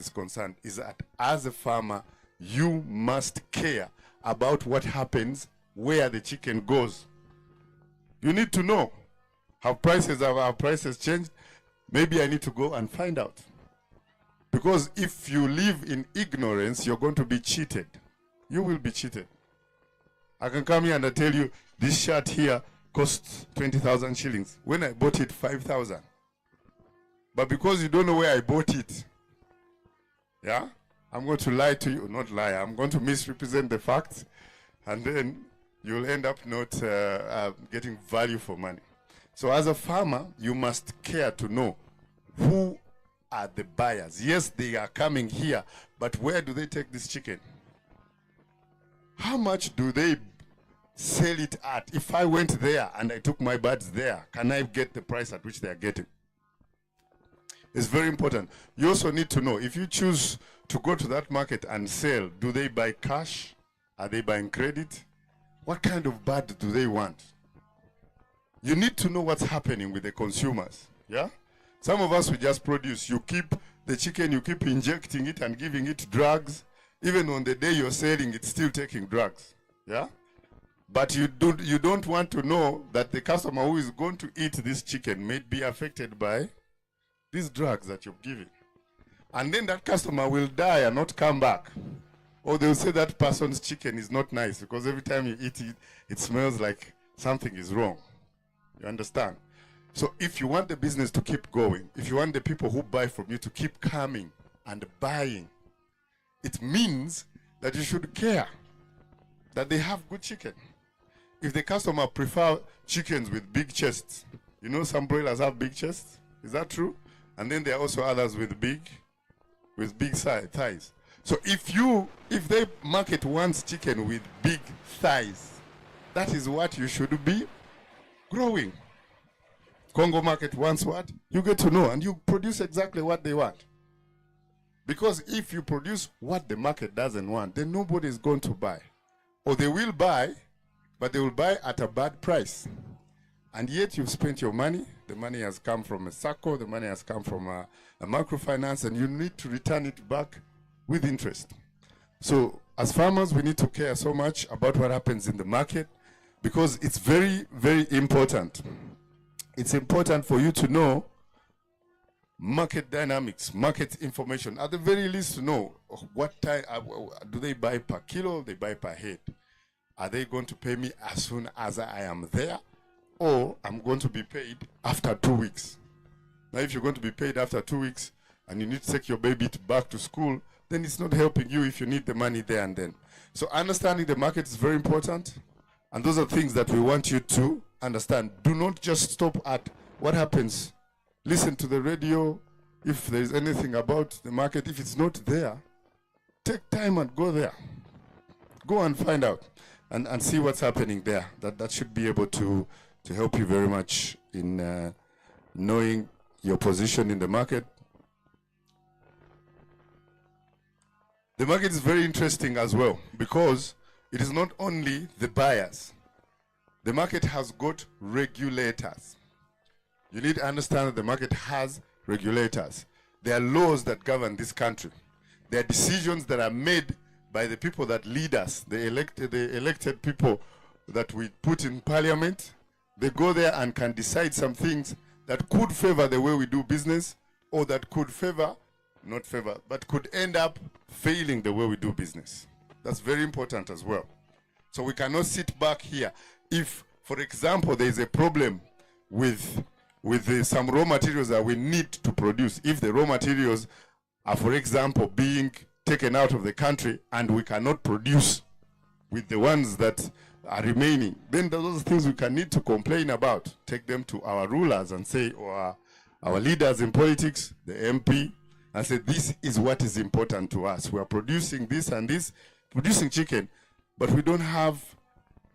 is concerned is that as a farmer, you must care about what happens where the chicken goes. You need to know, have our prices changed? Maybe I need to go and find out. Because if you live in ignorance, you're going to be cheated. You will be cheated. I can come here and I tell you, this shirt here costs 20,000 shillings. When I bought it, 5,000. But because you don't know where I bought it, yeah, I'm going to lie to you. Not lie, I'm going to misrepresent the facts. And then you'll end up not getting value for money. So as a farmer, you must care to know who are the buyers. Yes, they are coming here, but where do they take this chicken? How much do they sell it at? If I went there and I took my birds there, can I get the price at which they are getting? It's very important. You also need to know, if you choose to go to that market and sell, do they buy cash? Are they buying credit? What kind of bird do they want? You need to know what's happening with the consumers. Yeah? Some of us, we just produce. You keep the chicken, you keep injecting it and giving it drugs. Even on the day you're selling, it's still taking drugs. Yeah? But you don't want to know that the customer who is going to eat this chicken may be affected by these drugs that you're giving. And then that customer will die and not come back. Or they'll say that person's chicken is not nice because every time you eat it, it smells like something is wrong. You understand? So if you want the business to keep going, if you want the people who buy from you to keep coming and buying, it means that you should care that they have good chicken. If the customer prefer chickens with big chests, you know some broilers have big chests, is that true? And then there are also others with big thighs. So if they market one's chicken with big thighs, that is what you should be growing. Congo market wants what? You get to know and you produce exactly what they want. Because if you produce what the market doesn't want, then nobody is going to buy. Or they will buy, but they will buy at a bad price. And yet you've spent your money. The money has come from a SACCO, the money has come from a microfinance, and you need to return it back with interest. So as farmers, we need to care so much about what happens in the market because it's very, very important. It's important for you to know market dynamics, market information. At the very least, to know what time do they buy per kilo, they buy per head. Are they going to pay me as soon as I am there, or I'm going to be paid after 2 weeks? Now, if you're going to be paid after 2 weeks and you need to take your baby back to school, then it's not helping you if you need the money there and then. So understanding the market is very important, and those are things that we want you to understand. Do not just stop at what happens. Listen to the radio. If there is anything about the market, if it's not there, take time and go there. Go and find out and see what's happening there. That should be able to help you very much in knowing your position in the market. The market is very interesting as well because it is not only the buyers. The market has got regulators. You need to understand that the market has regulators. There are laws that govern this country. There are decisions that are made by the people that lead us, the elected people that we put in parliament. They go there and can decide some things that could favor the way we do business, or that could favor, not favor, but could end up failing the way we do business. That's very important as well. So we cannot sit back here. If, for example, there is a problem with some raw materials that we need to produce, if the raw materials are, for example, being taken out of the country and we cannot produce with the ones that are remaining, then those are things we can need to complain about. Take them to our rulers and say, or our leaders in politics, the MP, and say, this is what is important to us. We are producing this and this, producing chicken, but we don't have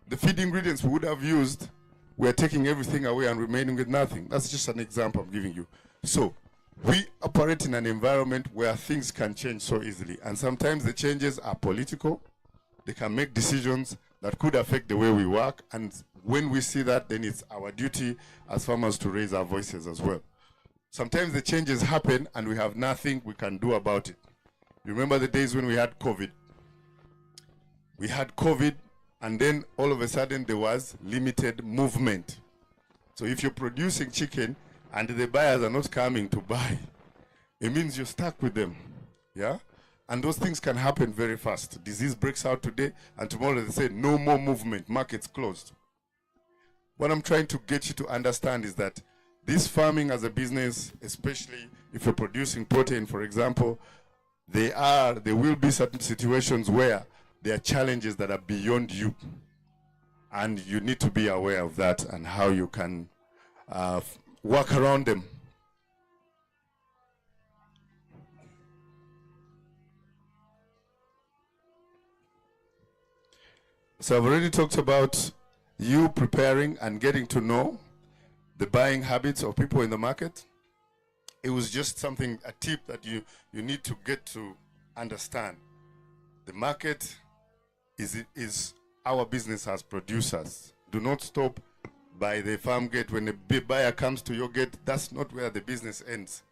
the feed ingredients we would have used. We are taking everything away and remaining with nothing. That's just an example I'm giving you. So we operate in an environment where things can change so easily. And sometimes the changes are political. They can make decisions that could affect the way we work. And when we see that, then it's our duty as farmers to raise our voices as well. Sometimes the changes happen and we have nothing we can do about it. You remember the days when we had COVID? We had COVID, and then all of a sudden there was limited movement. So if you're producing chicken and the buyers are not coming to buy, it means you're stuck with them. Yeah? And those things can happen very fast. Disease breaks out today, and tomorrow they say no more movement, market's closed. What I'm trying to get you to understand is that this farming as a business, especially if you're producing protein, for example, there will be certain situations where there are challenges that are beyond you. And you need to be aware of that and how you can work around them. So I've already talked about you preparing and getting to know the buying habits of people in the market. It was just something, a tip that you need to get to understand. The market is our business as producers. Do not stop by the farm gate. When a big buyer comes to your gate, that's not where the business ends.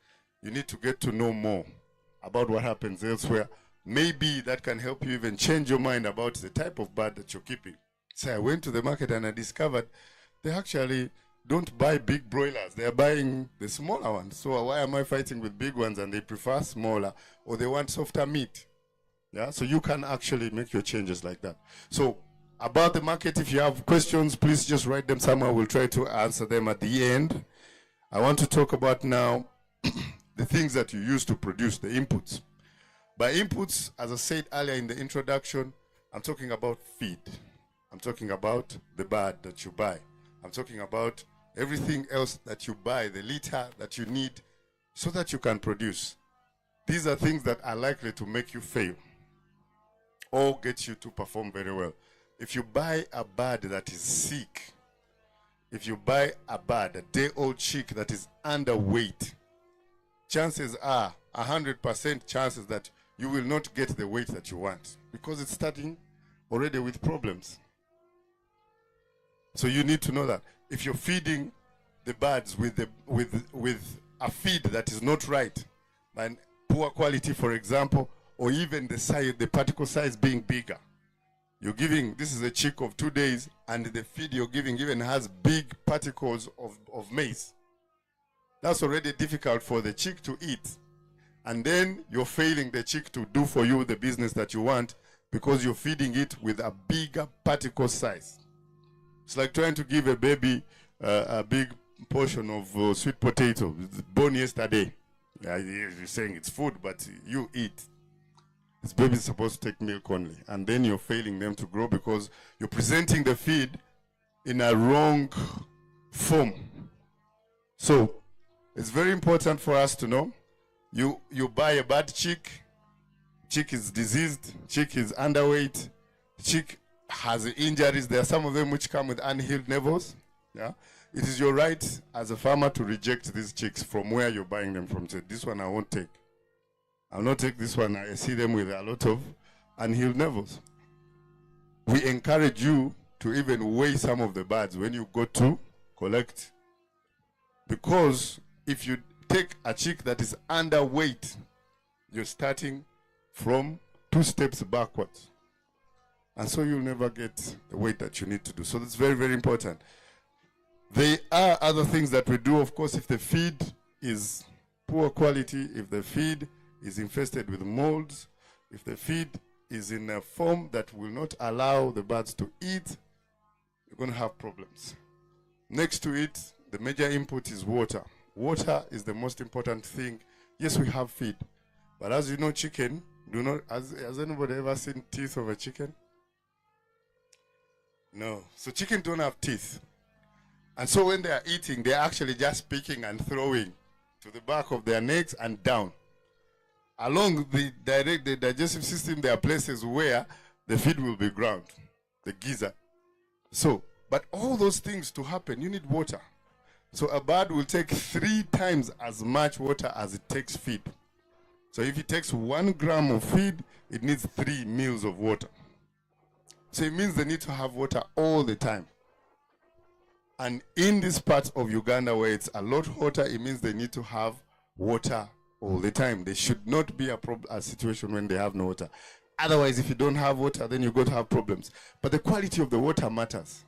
You need to get to know more about what happens elsewhere. Maybe that can help you even change your mind about the type of bird that you're keeping. So I went to the market and I discovered they actually don't buy big broilers. They're buying the smaller ones. So why am I fighting with big ones and they prefer smaller, or they want softer meat? Yeah, so you can actually make your changes like that. So about the market, if you have questions, please just write them somewhere. We'll try to answer them at the end. I want to talk about now the things that you use to produce, the inputs. By inputs, as I said earlier in the introduction, I'm talking about feed. I'm talking about the bird that you buy. I'm talking about everything else that you buy, the litter that you need so that you can produce. These are things that are likely to make you fail or get you to perform very well. If you buy a bird that is sick, if you buy a bird, a day-old chick that is underweight, chances are 100% chances that you will not get the weight that you want because it's starting already with problems. So you need to know that if you're feeding the birds with a feed that is not right, and poor quality, for example, or even the size, the particle size being bigger, you're giving, this is a chick of 2 days, and the feed you're giving even has big particles of maize. That's already difficult for the chick to eat. And then you're failing the chick to do for you the business that you want because you're feeding it with a bigger particle size. It's like trying to give a baby a big portion of sweet potato born yesterday. You're saying it's food, but you eat. This baby is supposed to take milk only. And then you're failing them to grow because you're presenting the feed in a wrong form. So it's very important for us to know. You buy a bad chick is diseased, chick is underweight, chick has injuries. There are some of them which come with unhealed nevels. Yeah, it is your right as a farmer to reject these chicks from where you're buying them from. Say, this one I won't take. I'll not take this one. I see them with a lot of unhealed nevels. We encourage you to even weigh some of the birds when you go to collect, because if you take a chick that is underweight, you're starting from 2 steps backwards. And so you'll never get the weight that you need to do. So that's very, very important. There are other things that we do, of course, if the feed is poor quality, if the feed is infested with molds, if the feed is in a form that will not allow the birds to eat, you're going to have problems. Next to it, the major input is water. Water is the most important thing. Yes, we have feed, but as you know, chicken has anybody ever seen teeth of a chicken? No. So chicken don't have teeth, and so when they are eating, they're actually just picking and throwing to the back of their necks and down. Along the digestive system, there are places where the feed will be ground, the gizzard. So, but all those things to happen, you need water. So a bird will take 3 times as much water as it takes feed. So if it takes 1 gram of feed, it needs 3 meals of water. So it means they need to have water all the time. And in this part of Uganda where it's a lot hotter, it means they need to have water all the time. There should not be a situation when they have no water. Otherwise, if you don't have water, then you're going to have problems. But the quality of the water matters.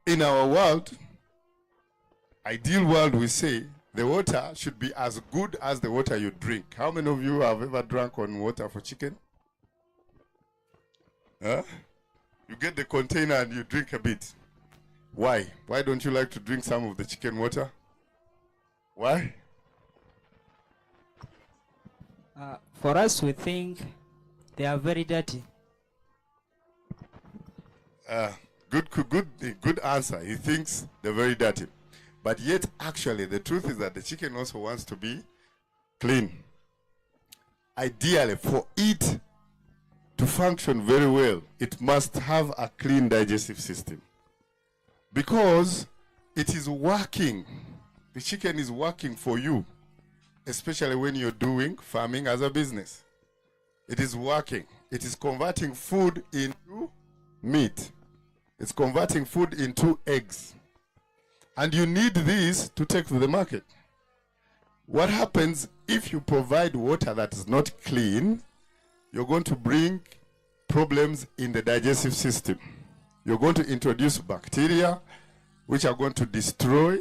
In our world, ideal world, we say the water should be as good as the water you drink. How many of you have ever drunk on water for chicken? Huh? You get the container and you drink a bit. Why? Why don't you like to drink some of the chicken water? Why? For us, we think they are very dirty. Good answer. He thinks they're very dirty. But yet, actually, the truth is that the chicken also wants to be clean. Ideally, for it to function very well, it must have a clean digestive system. Because it is working. The chicken is working for you, especially when you're doing farming as a business. It is working. It is converting food into meat. It's converting food into eggs. And you need this to take to the market. What happens if you provide water that is not clean? You're going to bring problems in the digestive system. You're going to introduce bacteria, which are going to destroy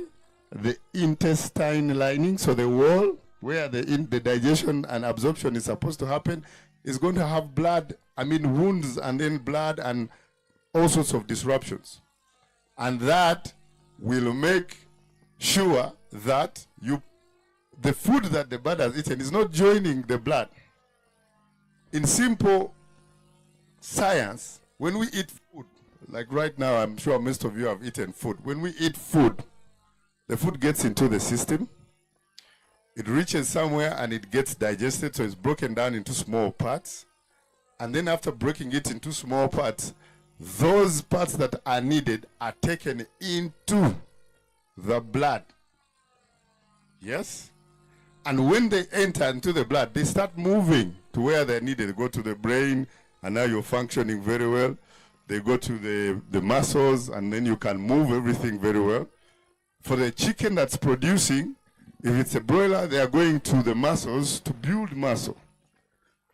the intestine lining. So the wall where the digestion and absorption is supposed to happen is going to have wounds and then blood and all sorts of disruptions. And that will make sure that the food that the bird has eaten is not joining the blood. In simple science, when we eat food, like right now, I'm sure most of you have eaten food. When we eat food, the food gets into the system. It reaches somewhere and it gets digested, so it's broken down into small parts. And then after breaking it into small parts, those parts that are needed are taken into the blood. Yes? And when they enter into the blood, they start moving to where they're needed. They go to the brain, and now you're functioning very well. They go to the muscles, and then you can move everything very well. For the chicken that's producing, if it's a broiler, they are going to the muscles to build muscle.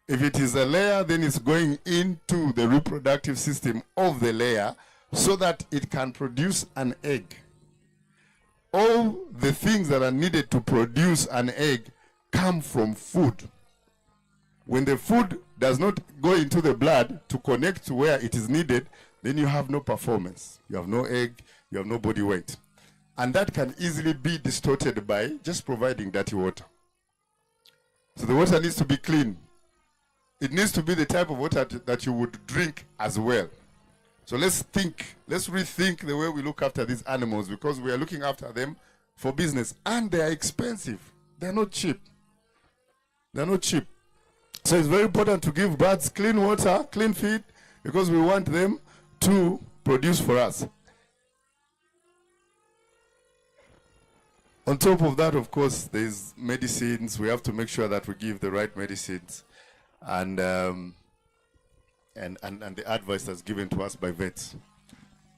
If it is a layer, then it's going into the reproductive system of the layer so that it can produce an egg. All the things that are needed to produce an egg come from food. When the food does not go into the blood to connect to where it is needed, then you have no performance. You have no egg, you have no body weight. And that can easily be distorted by just providing dirty water. So the water needs to be clean. It needs to be the type of water that you would drink as well. So let's rethink the way we look after these animals, because we are looking after them for business. And they are expensive. They're not cheap. They're not cheap. So it's very important to give birds clean water, clean feed, because we want them to produce for us. On top of that, of course, there's medicines. We have to make sure that we give the right medicines, and the advice that's given to us by vets.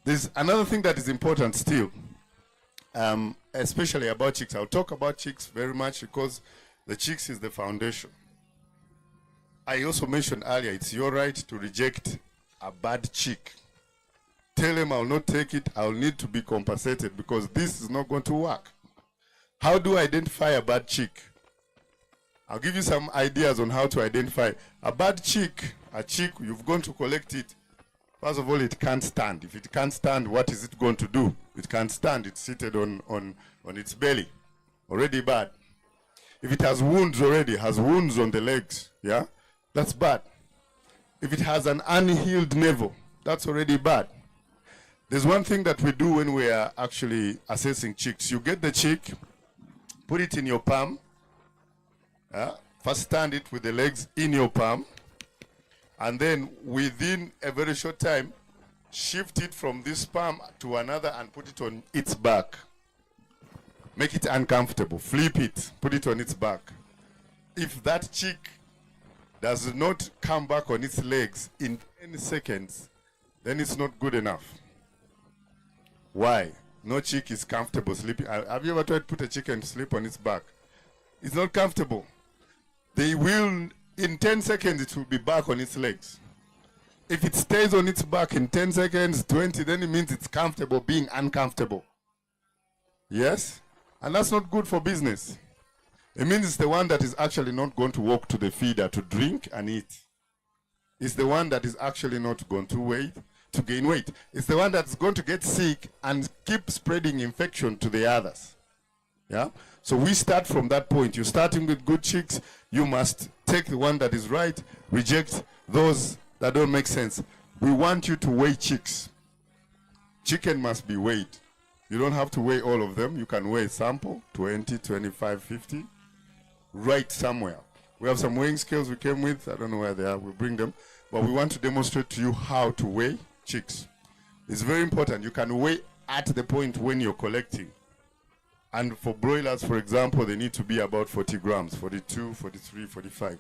There's another thing that is important still, especially about chicks. I'll talk about chicks very much because the chicks is the foundation. I also mentioned earlier, it's your right to reject a bad chick. Tell them I'll not take it, I'll need to be compensated because this is not going to work. How do I identify a bad chick? I'll give you some ideas on how to identify a bad chick. A chick, you've gone to collect it. First of all, it can't stand. If it can't stand, what is it going to do? It can't stand. It's seated on its belly. Already bad. If it has wounds already, has wounds on the legs, yeah, that's bad. If it has an unhealed navel, that's already bad. There's one thing that we do when we are actually assessing chicks. You get the chick, put it in your palm. First stand it with the legs in your palm. And then within a very short time, shift it from this palm to another and put it on its back. Make it uncomfortable. Flip it. Put it on its back. If that chick does not come back on its legs in 10 seconds, then it's not good enough. Why? No chick is comfortable sleeping. Have you ever tried to put a chicken to sleep on its back? It's not comfortable. They will, in 10 seconds, it will be back on its legs. If it stays on its back in 10 seconds, 20, then it means it's comfortable being uncomfortable. Yes? And that's not good for business. It means it's the one that is actually not going to walk to the feeder to drink and eat. It's the one that is actually not going to gain weight. It's the one that's going to get sick and keep spreading infection to the others. Yeah? So we start from that point. You're starting with good chicks. You must take the one that is right, reject those that don't make sense. We want you to weigh chicks. Chicken must be weighed. You don't have to weigh all of them. You can weigh a sample, 20, 25, 50, right somewhere. We have some weighing scales we came with. I don't know where they are. We'll bring them. But we want to demonstrate to you how to weigh chicks. It's very important. You can weigh at the point when you're collecting. And for broilers, for example, they need to be about 40 grams, 42, 43, 45.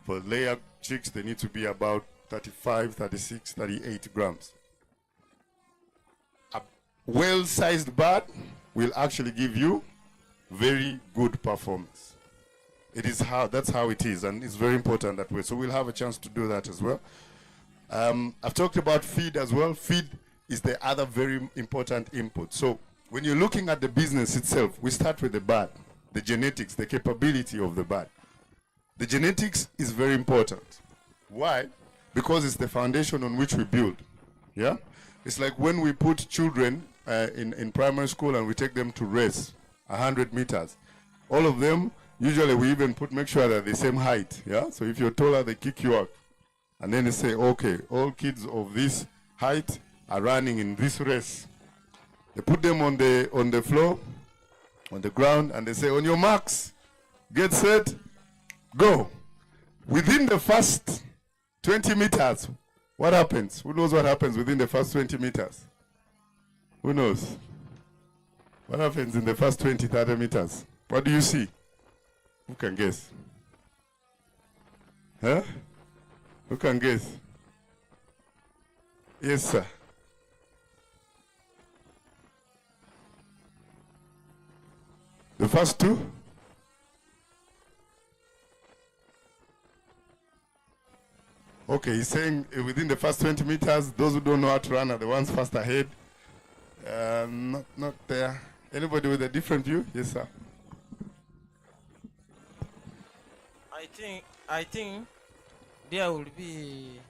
For layer chicks, they need to be about 35, 36, 38 grams. A well-sized bird will actually give you very good performance. That's how it is, and it's very important that way. So we'll have a chance to do that as well. I've talked about feed as well. Feed is the other very important input. So when you're looking at the business itself, we start with the bird, the genetics, the capability of the bird. The genetics is very important. Why? Because it's the foundation on which we build. Yeah? It's like when we put children in primary school and we take them to race 100 meters. All of them, usually we even make sure they're the same height. Yeah? So if you're taller, they kick you out. And then they say, okay, all kids of this height are running in this race. They put them on the floor, on the ground, and they say, on your marks, get set, go. Within the first 20 meters, what happens? Who knows what happens within the first 20 meters? Who knows? What happens in the first 20, 30 meters? What do you see? Who can guess? Huh? Who can guess? Yes, sir. The first two? Okay, he's saying within the first 20 meters, those who don't know how to run are the ones fast ahead. Not there. Anybody with a different view? Yes, sir. I think there will be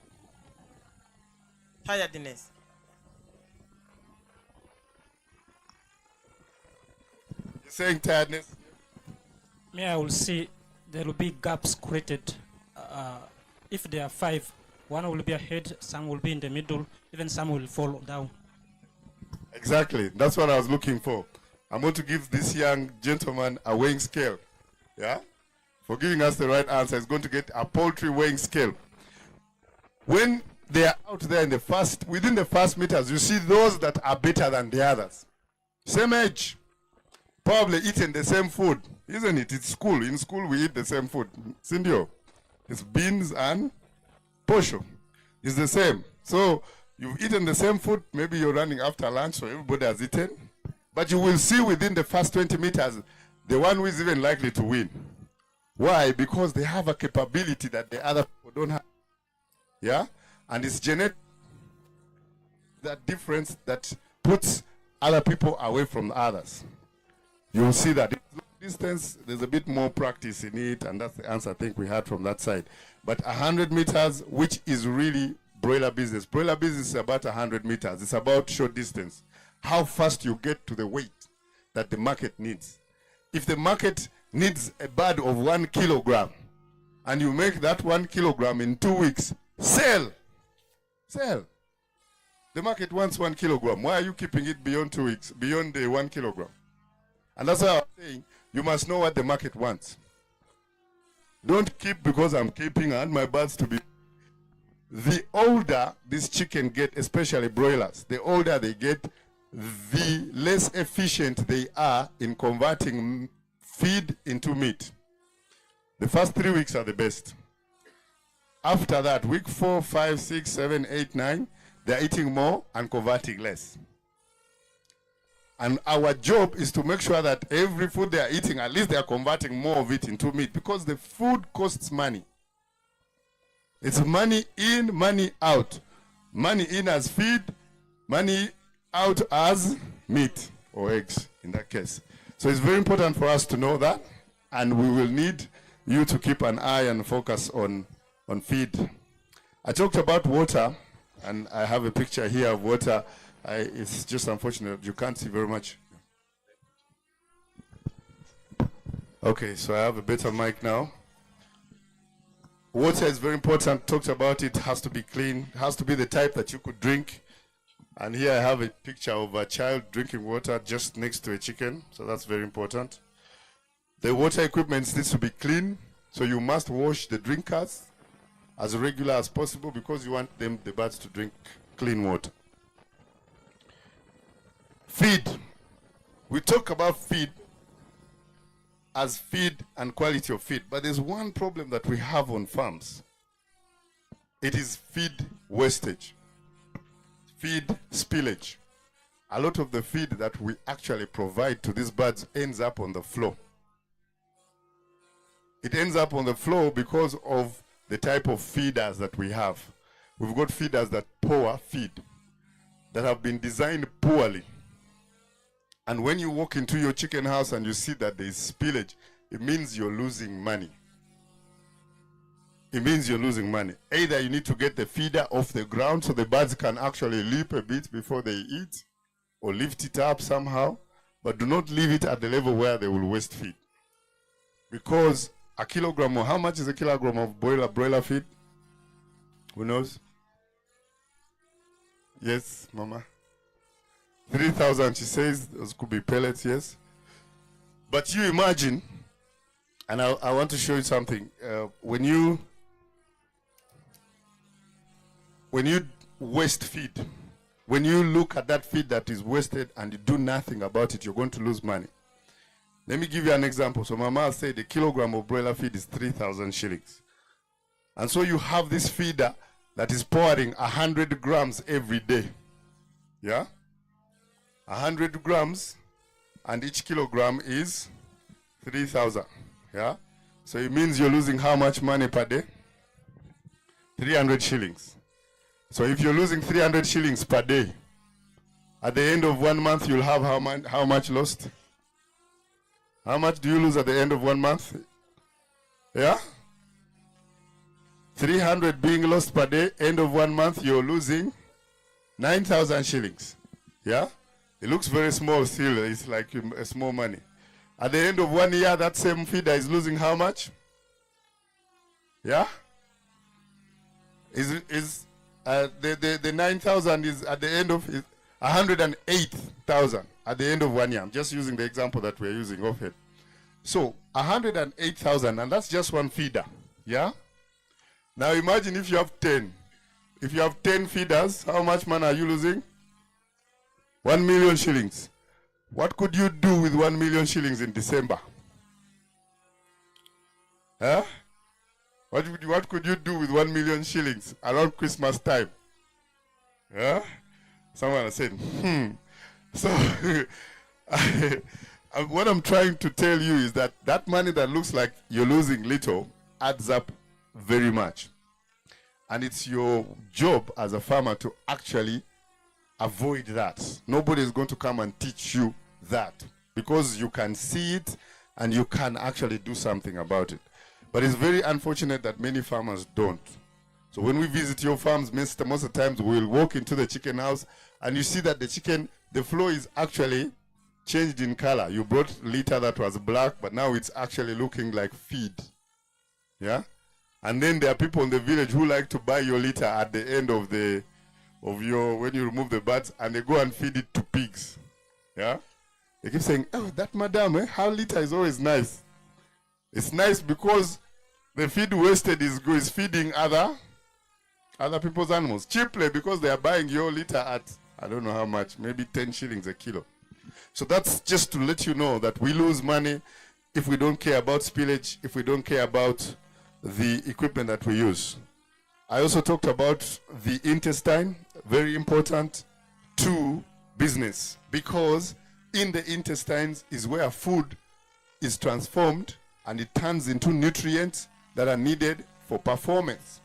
tiredness. You're saying tiredness? Me, I will see there will be gaps created. If there are 5, one will be ahead, some will be in the middle, even some will fall down. Exactly. That's what I was looking for. I'm going to give this young gentleman a weighing scale. Yeah? For giving us the right answer, he's going to get a poultry weighing scale. When they are out there within the first meters, you see those that are better than the others. Same age. Probably eating the same food. Isn't it? It's school. In school, we eat the same food. Cindio. It's beans and posho. It's the same. So you've eaten the same food. Maybe you're running after lunch, so everybody has eaten. But you will see within the first 20 meters, the one who is even likely to win. Why? Because they have a capability that the other people don't have. Yeah? And it's genetic, that difference that puts other people away from others. You'll see that. Distance, there's a bit more practice in it, and that's the answer I think we had from that side. But 100 meters, which is really broiler business. Broiler business is about 100 meters. It's about short distance. How fast you get to the weight that the market needs. If the market needs a bird of 1 kilogram, and you make that 1 kilogram in 2 weeks, sell. Sell. The market wants 1 kilogram. Why are you keeping it beyond 2 weeks, beyond the 1 kilogram? And that's why I'm saying, you must know what the market wants. Don't keep because I'm keeping and my birds to be. The older this chicken get, especially broilers, the older they get, the less efficient they are in converting feed into meat. The first 3 weeks are the best. After that, week 4, 5, 6, 7, 8, 9, they're eating more and converting less. And our job is to make sure that every food they are eating, at least they are converting more of it into meat, because the food costs money. It's money in, money out. Money in as feed, money out as meat or eggs in that case. So it's very important for us to know that, and we will need you to keep an eye and focus on feed. I talked about water, and I have a picture here of water. It's just unfortunate you can't see very much. Okay, so I have a better mic now. Water is very important. Talked about it. Has to be clean. Has to be the type that you could drink. And here I have a picture of a child drinking water just next to a chicken. So that's very important. The water equipment needs to be clean. So you must wash the drinkers as regular as possible, because you want the birds to drink clean water. Feed. We talk about feed as feed and quality of feed, but there's one problem that we have on farms. It is feed wastage, feed spillage. A lot of the feed that we actually provide to these birds ends up on the floor. It ends up on the floor because of the type of feeders that we have. We've got feeders that pour feed, that have been designed poorly. And when you walk into your chicken house and you see that there is spillage, it means you're losing money. It means you're losing money. Either you need to get the feeder off the ground so the birds can actually leap a bit before they eat, or lift it up somehow, but do not leave it at the level where they will waste feed. Because a kilogram, how much is a kilogram of broiler feed? Who knows? Yes, Mama? 3,000, she says. Those could be pellets, yes. But you imagine, and I want to show you something. When you waste feed, when you look at that feed that is wasted and you do nothing about it, you're going to lose money. Let me give you an example. So Mama said a kilogram of broiler feed is 3,000 shillings. And so you have this feeder that is pouring 100 grams every day. Yeah? 100 grams, and each kilogram is 3,000. Yeah? So it means you're losing how much money per day? 300 shillings. So if you're losing 300 shillings per day, at the end of 1 month, you'll have how much lost? How much do you lose at the end of 1 month? Yeah? 300 being lost per day, end of 1 month, you're losing 9,000 shillings. Yeah? It looks very small still. It's like a small money. At the end of 1 year, that same feeder is losing how much? Yeah? The 9,000 is at the end of 108,000 at the end of 1 year. I'm just using the example that we're using off it. So 108,000, and that's just one feeder. Yeah? Now imagine if you have 10. If you have 10 feeders, how much money are you losing? 1 million shillings. What could you do with 1 million shillings in December? Huh? What could you do with 1 million shillings around Christmas time? Yeah? Someone said, So, what I'm trying to tell you is that that money that looks like you're losing little adds up very much. And it's your job as a farmer to actually avoid that. Nobody is going to come and teach you that, because you can see it and you can actually do something about it. But it's very unfortunate that many farmers don't. So when we visit your farms, most of the times we'll walk into the chicken house and you see that the floor is actually changed in color. You brought litter that was black, but now it's actually looking like feed. Yeah? And then there are people in the village who like to buy your litter at the end of when you remove the birds, and they go and feed it to pigs. Yeah? They keep saying, oh, that madam, her litter is always nice. It's nice because the feed wasted is feeding other people's animals cheaply, because they are buying your litter at, I don't know how much, maybe 10 shillings a kilo. So that's just to let you know that we lose money if we don't care about spillage, if we don't care about the equipment that we use. I also talked about the intestine, very important to business, because in the intestines is where food is transformed and it turns into nutrients that are needed for performance,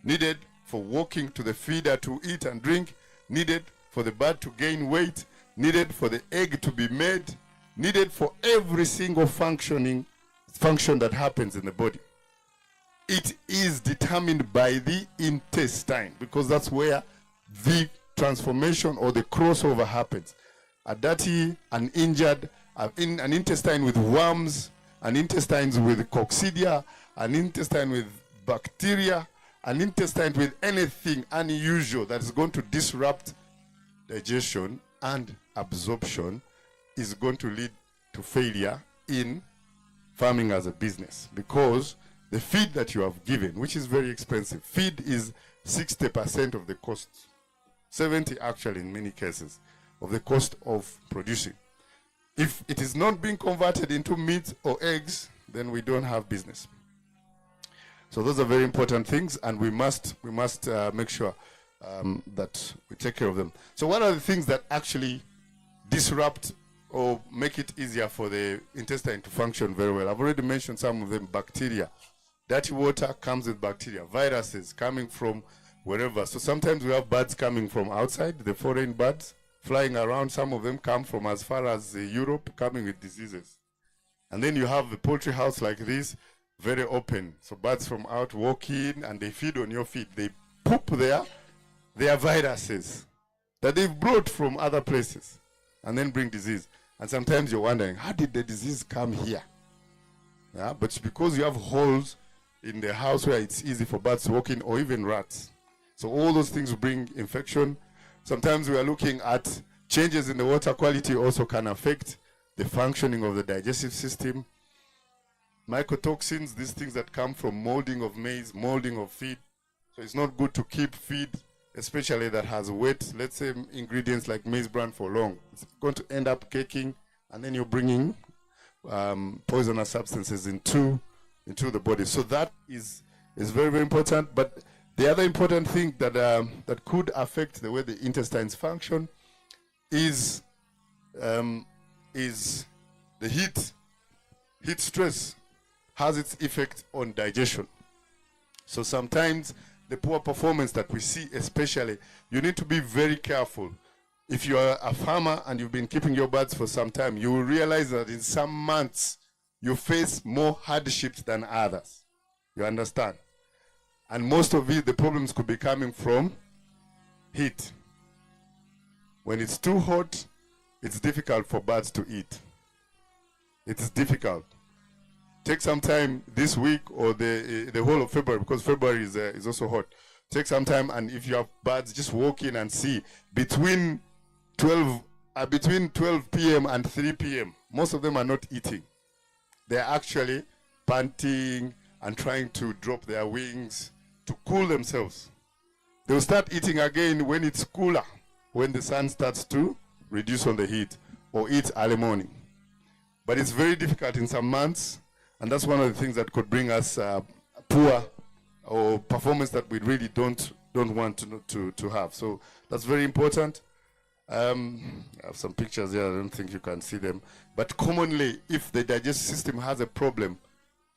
needed for walking to the feeder to eat and drink, needed for the bird to gain weight, needed for the egg to be made, needed for every single function that happens in the body. It is determined by the intestine because that's where the transformation or the crossover happens. A dirty, an injured, an intestine with worms, an intestine with coccidia, an intestine with bacteria, an intestine with anything unusual that is going to disrupt digestion and absorption is going to lead to failure in farming as a business, because the feed that you have given, which is very expensive, feed is 60% of the cost, 70 actually in many cases, of the cost of producing. If it is not being converted into meat or eggs, then we don't have business. So those are very important things, and we must make sure that we take care of them. So what are the things that actually disrupt or make it easier for the intestine to function very well? I've already mentioned some of them. Bacteria. Dirty water comes with bacteria. Viruses coming from wherever. So sometimes we have birds coming from outside, the foreign birds flying around. Some of them come from as far as Europe, coming with diseases. And then you have the poultry house like this, very open. So birds from out walk in and they feed on your feed. They poop there. They are viruses that they've brought from other places and then bring disease. And sometimes you're wondering, how did the disease come here? Yeah, but it's because you have holes in the house where it's easy for birds to walk in, or even rats. So all those things bring infection. Sometimes we are looking at changes in the water quality also can affect the functioning of the digestive system. Mycotoxins, these things that come from molding of maize, molding of feed. So it's not good to keep feed, especially that has wet, let's say, ingredients like maize bran for long. It's going to end up caking, and then you're bringing poisonous substances into the body. So that is very, very important. But the other important thing that that could affect the way the intestines function is the heat. Heat stress has its effect on digestion. So sometimes the poor performance that we see, especially, you need to be very careful. If you are a farmer and you've been keeping your birds for some time, you will realize that in some months you face more hardships than others. You understand? And most of it, the problems could be coming from heat. When it's too hot, it's difficult for birds to eat. It's difficult. Take some time this week or the whole of February, because February is also hot. Take some time, and if you have birds, just walk in and see between 12 p.m. and 3 p.m. most of them are not eating. They're actually panting and trying to drop their wings to cool themselves. They'll start eating again when it's cooler, when the sun starts to reduce on the heat, or eat early morning. But it's very difficult in some months, and that's one of the things that could bring us poor or performance that we really don't want to have. So that's very important. I have some pictures here. I don't think you can see them. But commonly, if the digestive system has a problem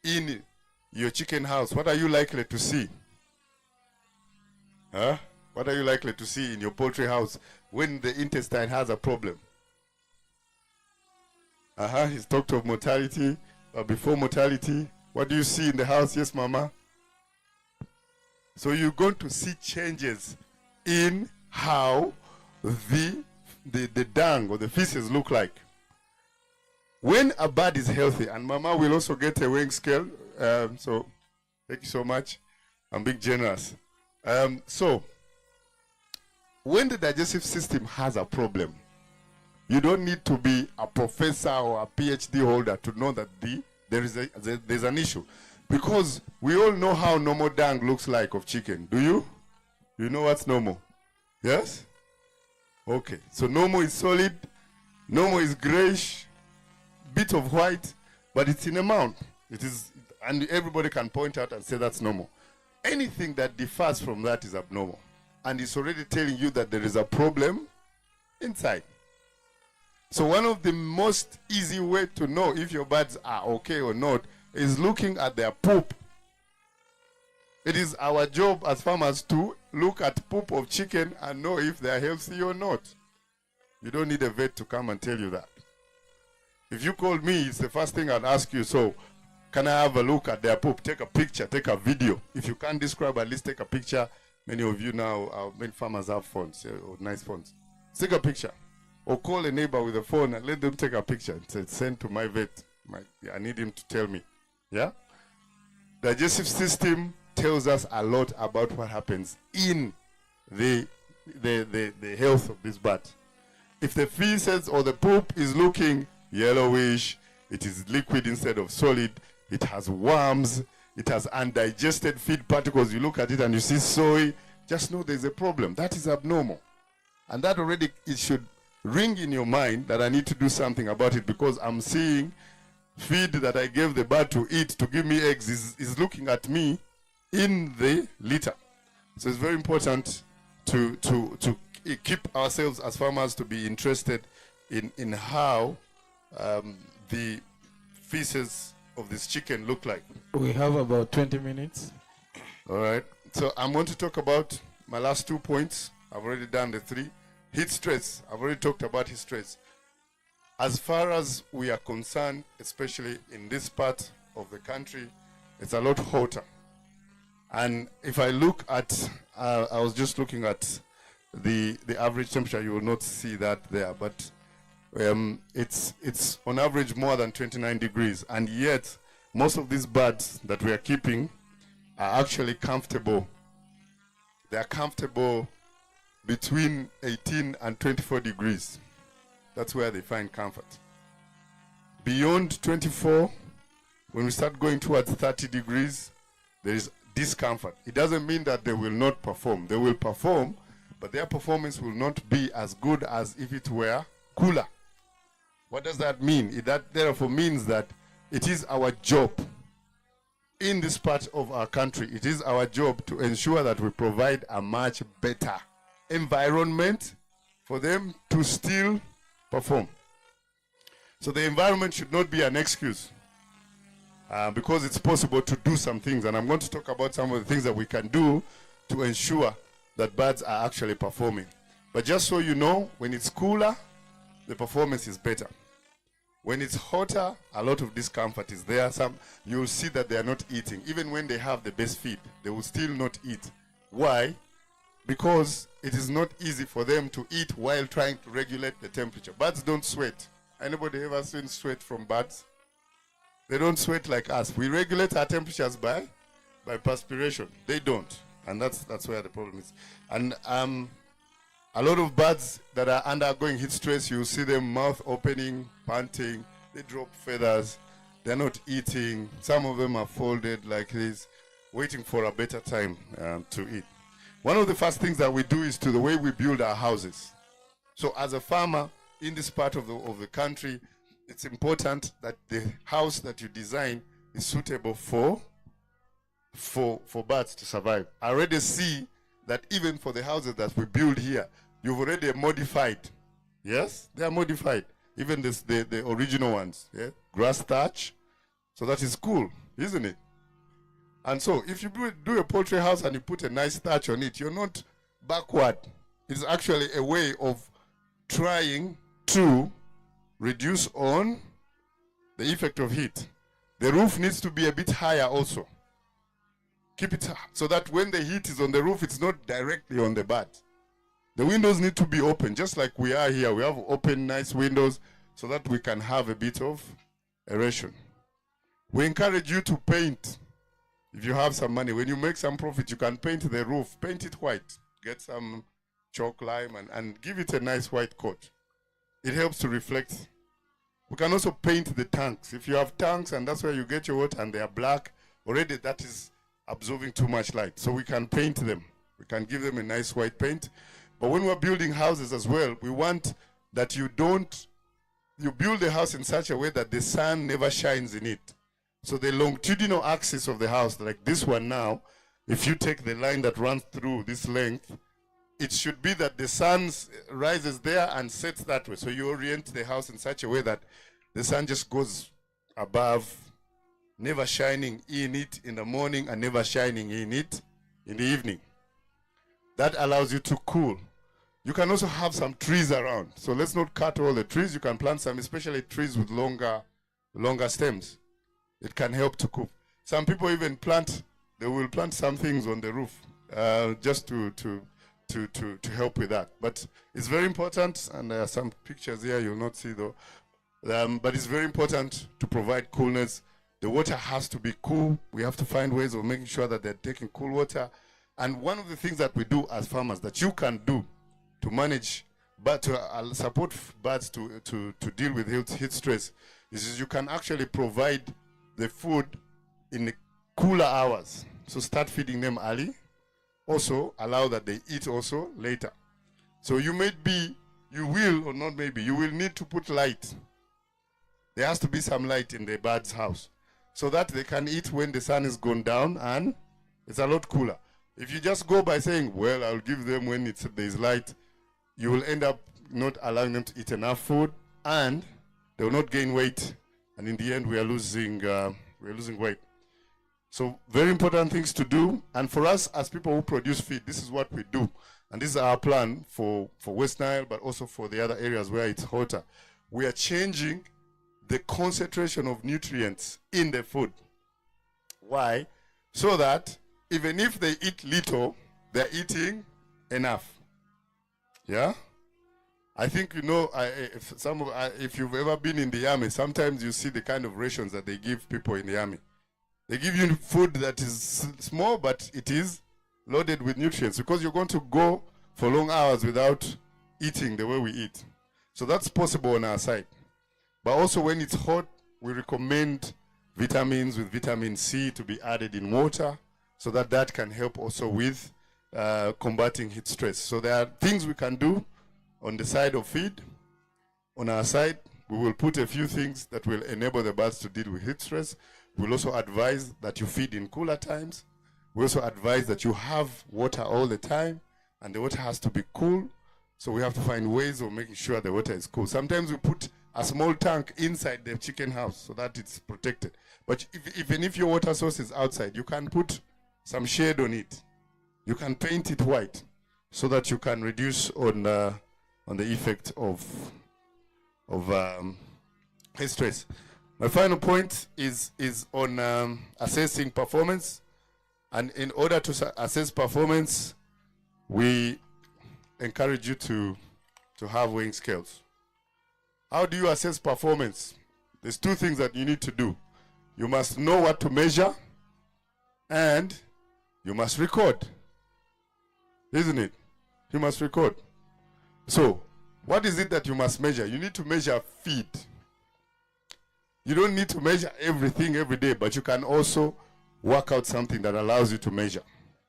in your chicken house, what are you likely to see? Huh? What are you likely to see in your poultry house when the intestine has a problem? He's talked of mortality. Before mortality, what do you see in the house? Yes, Mama? So you're going to see changes in how the dung or the feces look like. When a bird is healthy, and Mama will also get a weighing scale, so thank you so much. I'm being generous. So when the digestive system has a problem, you don't need to be a professor or a PhD holder to know that there's an issue. Because we all know how normal dung looks like of chicken. Do you? You know what's normal? Yes? Okay. So normal is solid. Normal is grayish. Bit of white. But it's in a mound. It is, and everybody can point out and say that's normal. Anything that differs from that is abnormal. And it's already telling you that there is a problem inside. So one of the most easy way to know if your birds are okay or not is looking at their poop. It is our job as farmers to look at poop of chicken and know if they are healthy or not. You don't need a vet to come and tell you that. If you call me, it's the first thing I'd ask you, so can I have a look at their poop? Take a picture, take a video. If you can't describe, at least take a picture. Many of you now, many farmers have phones, or nice phones. Take a picture. Or call a neighbor with a phone and let them take a picture and say, send to my vet. I need him to tell me. Yeah? Digestive system tells us a lot about what happens in the health of this bird. If the feces or the poop is looking yellowish, it is liquid instead of solid, it has worms, it has undigested feed particles, you look at it and you see soy, just know there's a problem. That is abnormal. And that already, it should ring in your mind that I need to do something about it, because I'm seeing feed that I gave the bird to eat to give me eggs is looking at me in the litter. So it's very important to keep ourselves as farmers to be interested in how the feces of this chicken look like. We have about 20 minutes. All right. So I'm going to talk about my last 2 points. I've already done the 3. Heat stress. I've already talked about heat stress. As far as we are concerned, especially in this part of the country, it's a lot hotter. And if I look at, I was just looking at the average temperature, you will not see that there, but it's on average more than 29 degrees. And yet, most of these birds that we are keeping are actually comfortable. They are comfortable between 18 and 24 degrees. That's where they find comfort. Beyond 24, when we start going towards 30 degrees, there is discomfort. It doesn't mean that they will not perform. They will perform, but their performance will not be as good as if it were cooler. What does that mean? That therefore means that it is our job in this part of our country, it is our job to ensure that we provide a much better environment for them to still perform. So the environment should not be an excuse, because it's possible to do some things, and I'm going to talk about some of the things that we can do to ensure that birds are actually performing. But just so you know, when it's cooler, the performance is better. When it's hotter, a lot of discomfort is there. You'll see that they are not eating. Even when they have the best feed, they will still not eat. Why? Because it is not easy for them to eat while trying to regulate the temperature. Birds don't sweat. Anybody ever seen sweat from birds? They don't sweat like us. We regulate our temperatures by perspiration. They don't. And that's where the problem is. And a lot of birds that are undergoing heat stress, you see them mouth opening, panting, they drop feathers, they're not eating. Some of them are folded like this, waiting for a better time to eat. One of the first things that we do is to the way we build our houses. So as a farmer in this part of the country, it's important that the house that you design is suitable for birds to survive. I already see that even for the houses that we build here, you've already modified. Yes, they are modified. Even the original ones, yeah? Grass thatch. So that is cool, isn't it? And so if you do a poultry house and you put a nice thatch on it, you're not backward. It's actually a way of trying to reduce on the effect of heat. The roof needs to be a bit higher also. Keep it so that when the heat is on the roof, it's not directly on the bird. The windows need to be open, just like we are here. We have open, nice windows so that we can have a bit of aeration. We encourage you to paint. If you have some money, when you make some profit, you can paint the roof. Paint it white. Get some chalk lime and give it a nice white coat. It helps to reflect. We can also paint the tanks. If you have tanks and that's where you get your water and they are black, already that is absorbing too much light. So we can paint them. We can give them a nice white paint. But when we're building houses as well, we want that you build the house in such a way that the sun never shines in it. So the longitudinal axis of the house, like this one now, if you take the line that runs through this length, it should be that the sun rises there and sets that way. So you orient the house in such a way that the sun just goes above, never shining in it in the morning and never shining in it in the evening. That allows you to cool. You can also have some trees around. So let's not cut all the trees. You can plant some, especially trees with longer stems. It can help to cool. Some people even they will plant some things on the roof just to help with that. But it's very important, and there are some pictures here you'll not see though. But it's very important to provide coolness. The water has to be cool. We have to find ways of making sure that they're taking cool water. And one of the things that we do as farmers that you can do to manage, but to support birds to deal with heat stress, is you can actually provide the food in the cooler hours. So start feeding them early. Also allow that they eat also later. So you will or not maybe, you will need to put light. There has to be some light in the bird's house so that they can eat when the sun is gone down and it's a lot cooler. If you just go by saying, well, I'll give them when there's light, you will end up not allowing them to eat enough food and they will not gain weight. And in the end, we are losing weight. So very important things to do. And for us as people who produce feed, this is what we do. And this is our plan for West Nile, but also for the other areas where it's hotter. We are changing the concentration of nutrients in the food. Why? So that even if they eat little, they're eating enough. Yeah? I think you know, if you've ever been in the army, sometimes you see the kind of rations that they give people in the army. They give you food that is small, but it is loaded with nutrients because you're going to go for long hours without eating the way we eat. So that's possible on our side. But also when it's hot, we recommend vitamins with vitamin C to be added in water so that can help also with combating heat stress. So there are things we can do on the side of feed. On our side, we will put a few things that will enable the birds to deal with heat stress. We'll also advise that you feed in cooler times. We also advise that you have water all the time, and the water has to be cool. So we have to find ways of making sure the water is cool. Sometimes we put a small tank inside the chicken house so that it's protected. But even if your water source is outside, you can put some shade on it. You can paint it white so that you can reduce on the effect of heat stress. My final point is on assessing performance. And in order to assess performance, we encourage you to have weighing scales. How do you assess performance? There's two things that you need to do. You must know what to measure and you must record. Isn't it? You must record. So, what is it that you must measure? You need to measure feed. You don't need to measure everything every day, but you can also work out something that allows you to measure.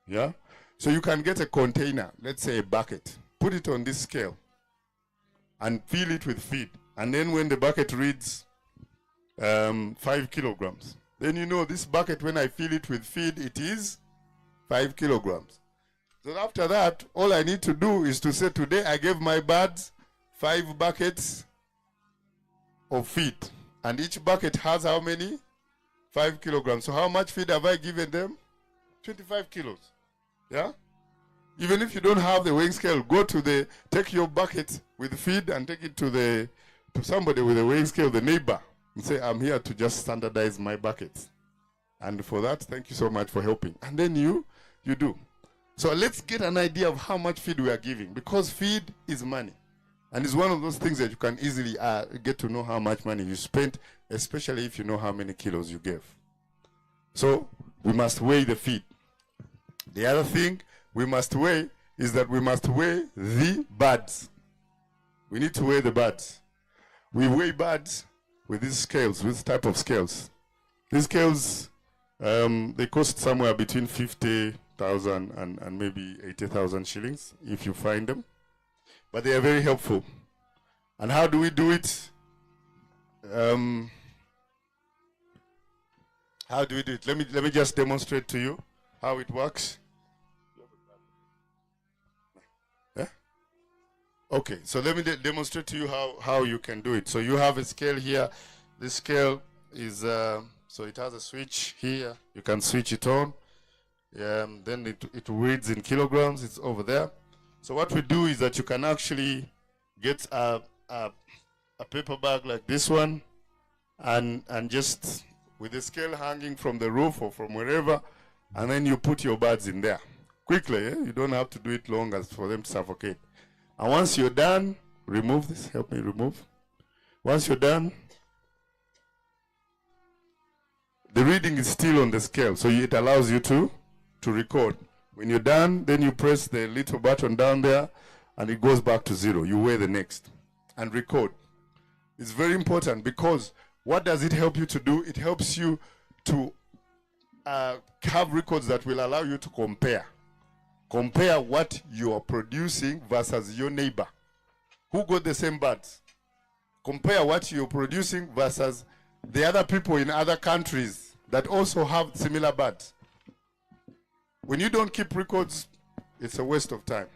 Yeah? So you can get a container, let's say a bucket, put it on this scale and fill it with feed. And then when the bucket reads 5 kilograms, then you know this bucket, when I fill it with feed, it is 5 kilograms. So after that, all I need to do is to say, today I gave my birds 5 buckets of feed. And each bucket has how many? 5 kilograms. So how much feed have I given them? 25 kilos. Yeah? Even if you don't have the weighing scale, take your bucket with feed and take it to somebody with a weighing scale, the neighbor, and say, I'm here to just standardize my buckets. And for that, thank you so much for helping. And then you do. So let's get an idea of how much feed we are giving, because feed is money. And it's one of those things that you can easily get to know how much money you spent, especially if you know how many kilos you gave. So we must weigh the feed. The other thing we must weigh is that we must weigh the birds. We need to weigh the birds. We weigh birds with these scales, with this type of scales. These scales, they cost somewhere between 50,000 and maybe 80,000 shillings if you find them. But they are very helpful. And how do we do it? How do we do it? Let me just demonstrate to you how it works. Okay, so let me demonstrate to you how you can do it. So you have a scale here. This scale is, so it has a switch here. You can switch it on. Then it reads in kilograms. It's over there. So what we do is that you can actually get a paper bag like this one, and just with the scale hanging from the roof or from wherever, and then you put your birds in there quickly. You don't have to do it long as for them to suffocate. And once you're done, remove this. Help me remove. Once you're done, the reading is still on the scale, so it allows you to record. When you're done, then you press the little button down there, and it goes back to 0. You weigh the next and record. It's very important, because what does it help you to do? It helps you to have records that will allow you to compare. Compare what you are producing versus your neighbor who got the same birds. Compare what you're producing versus the other people in other countries that also have similar birds. When you don't keep records, it's a waste of time,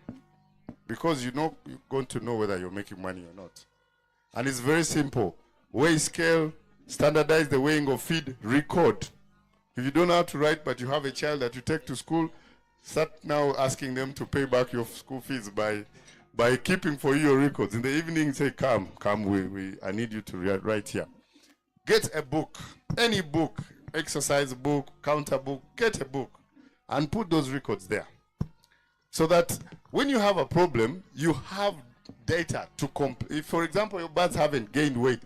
because you're going to know whether you're making money or not. And it's very simple. Weigh scale, standardize the weighing of feed, record. If you don't know how to write, but you have a child that you take to school, start now asking them to pay back your school fees by keeping for you your records. In the evening, say, come, I need you to write here. Get a book, any book, exercise book, counter book, get a book, and put those records there. So that when you have a problem, you have data to if, for example, your birds haven't gained weight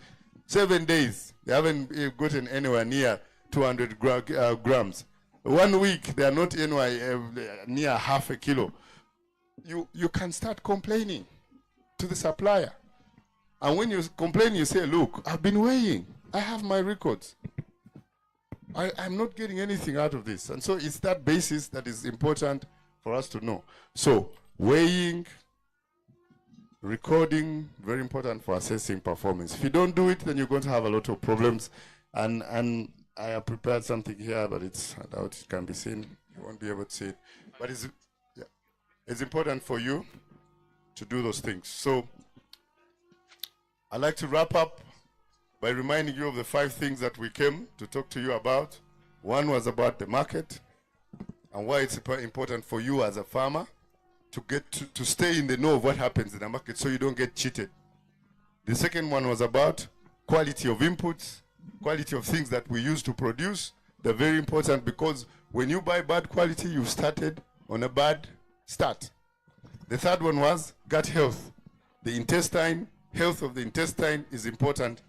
7 days, they haven't gotten anywhere near 200 grams. 1 week, they are not anywhere near half a kilo. You can start complaining to the supplier. And when you complain, you say, look, I've been weighing. I have my records. I'm not getting anything out of this. And so it's that basis that is important for us to know. So weighing, recording, very important for assessing performance. If you don't do it, then you're going to have a lot of problems. And I have prepared something here, but I doubt it can be seen. You won't be able to see it. But it's important for you to do those things. So I'd like to wrap up by reminding you of the 5 things that we came to talk to you about. One was about the market and why it's important for you as a farmer to get to stay in the know of what happens in the market so you don't get cheated. The second one was about quality of inputs, quality of things that we use to produce. They're very important, because when you buy bad quality, you started on a bad start. The third one was gut health. The intestine, health of the intestine is important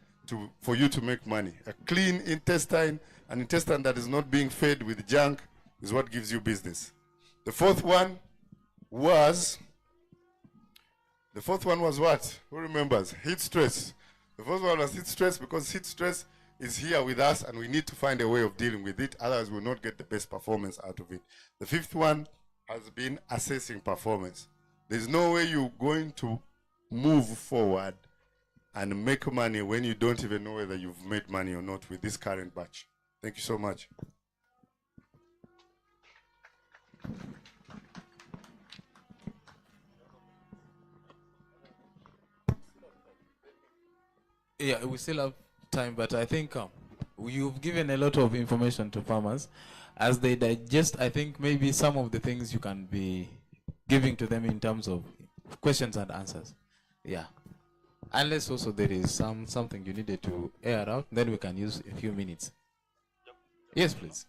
for you to make money. A clean intestine, an intestine that is not being fed with junk, is what gives you business. The fourth one was what? Who remembers? Heat stress. The first one was heat stress, because heat stress is here with us and we need to find a way of dealing with it, otherwise we'll not get the best performance out of it. The fifth one has been assessing performance. There's no way you're going to move forward and make money when you don't even know whether you've made money or not with this current batch. Thank you so much. Yeah, we still have time, but I think you've given a lot of information to farmers. As they digest, I think maybe some of the things you can be giving to them in terms of questions and answers. Yeah. Unless also there is something you needed to air out, then we can use a few minutes. Yes, please.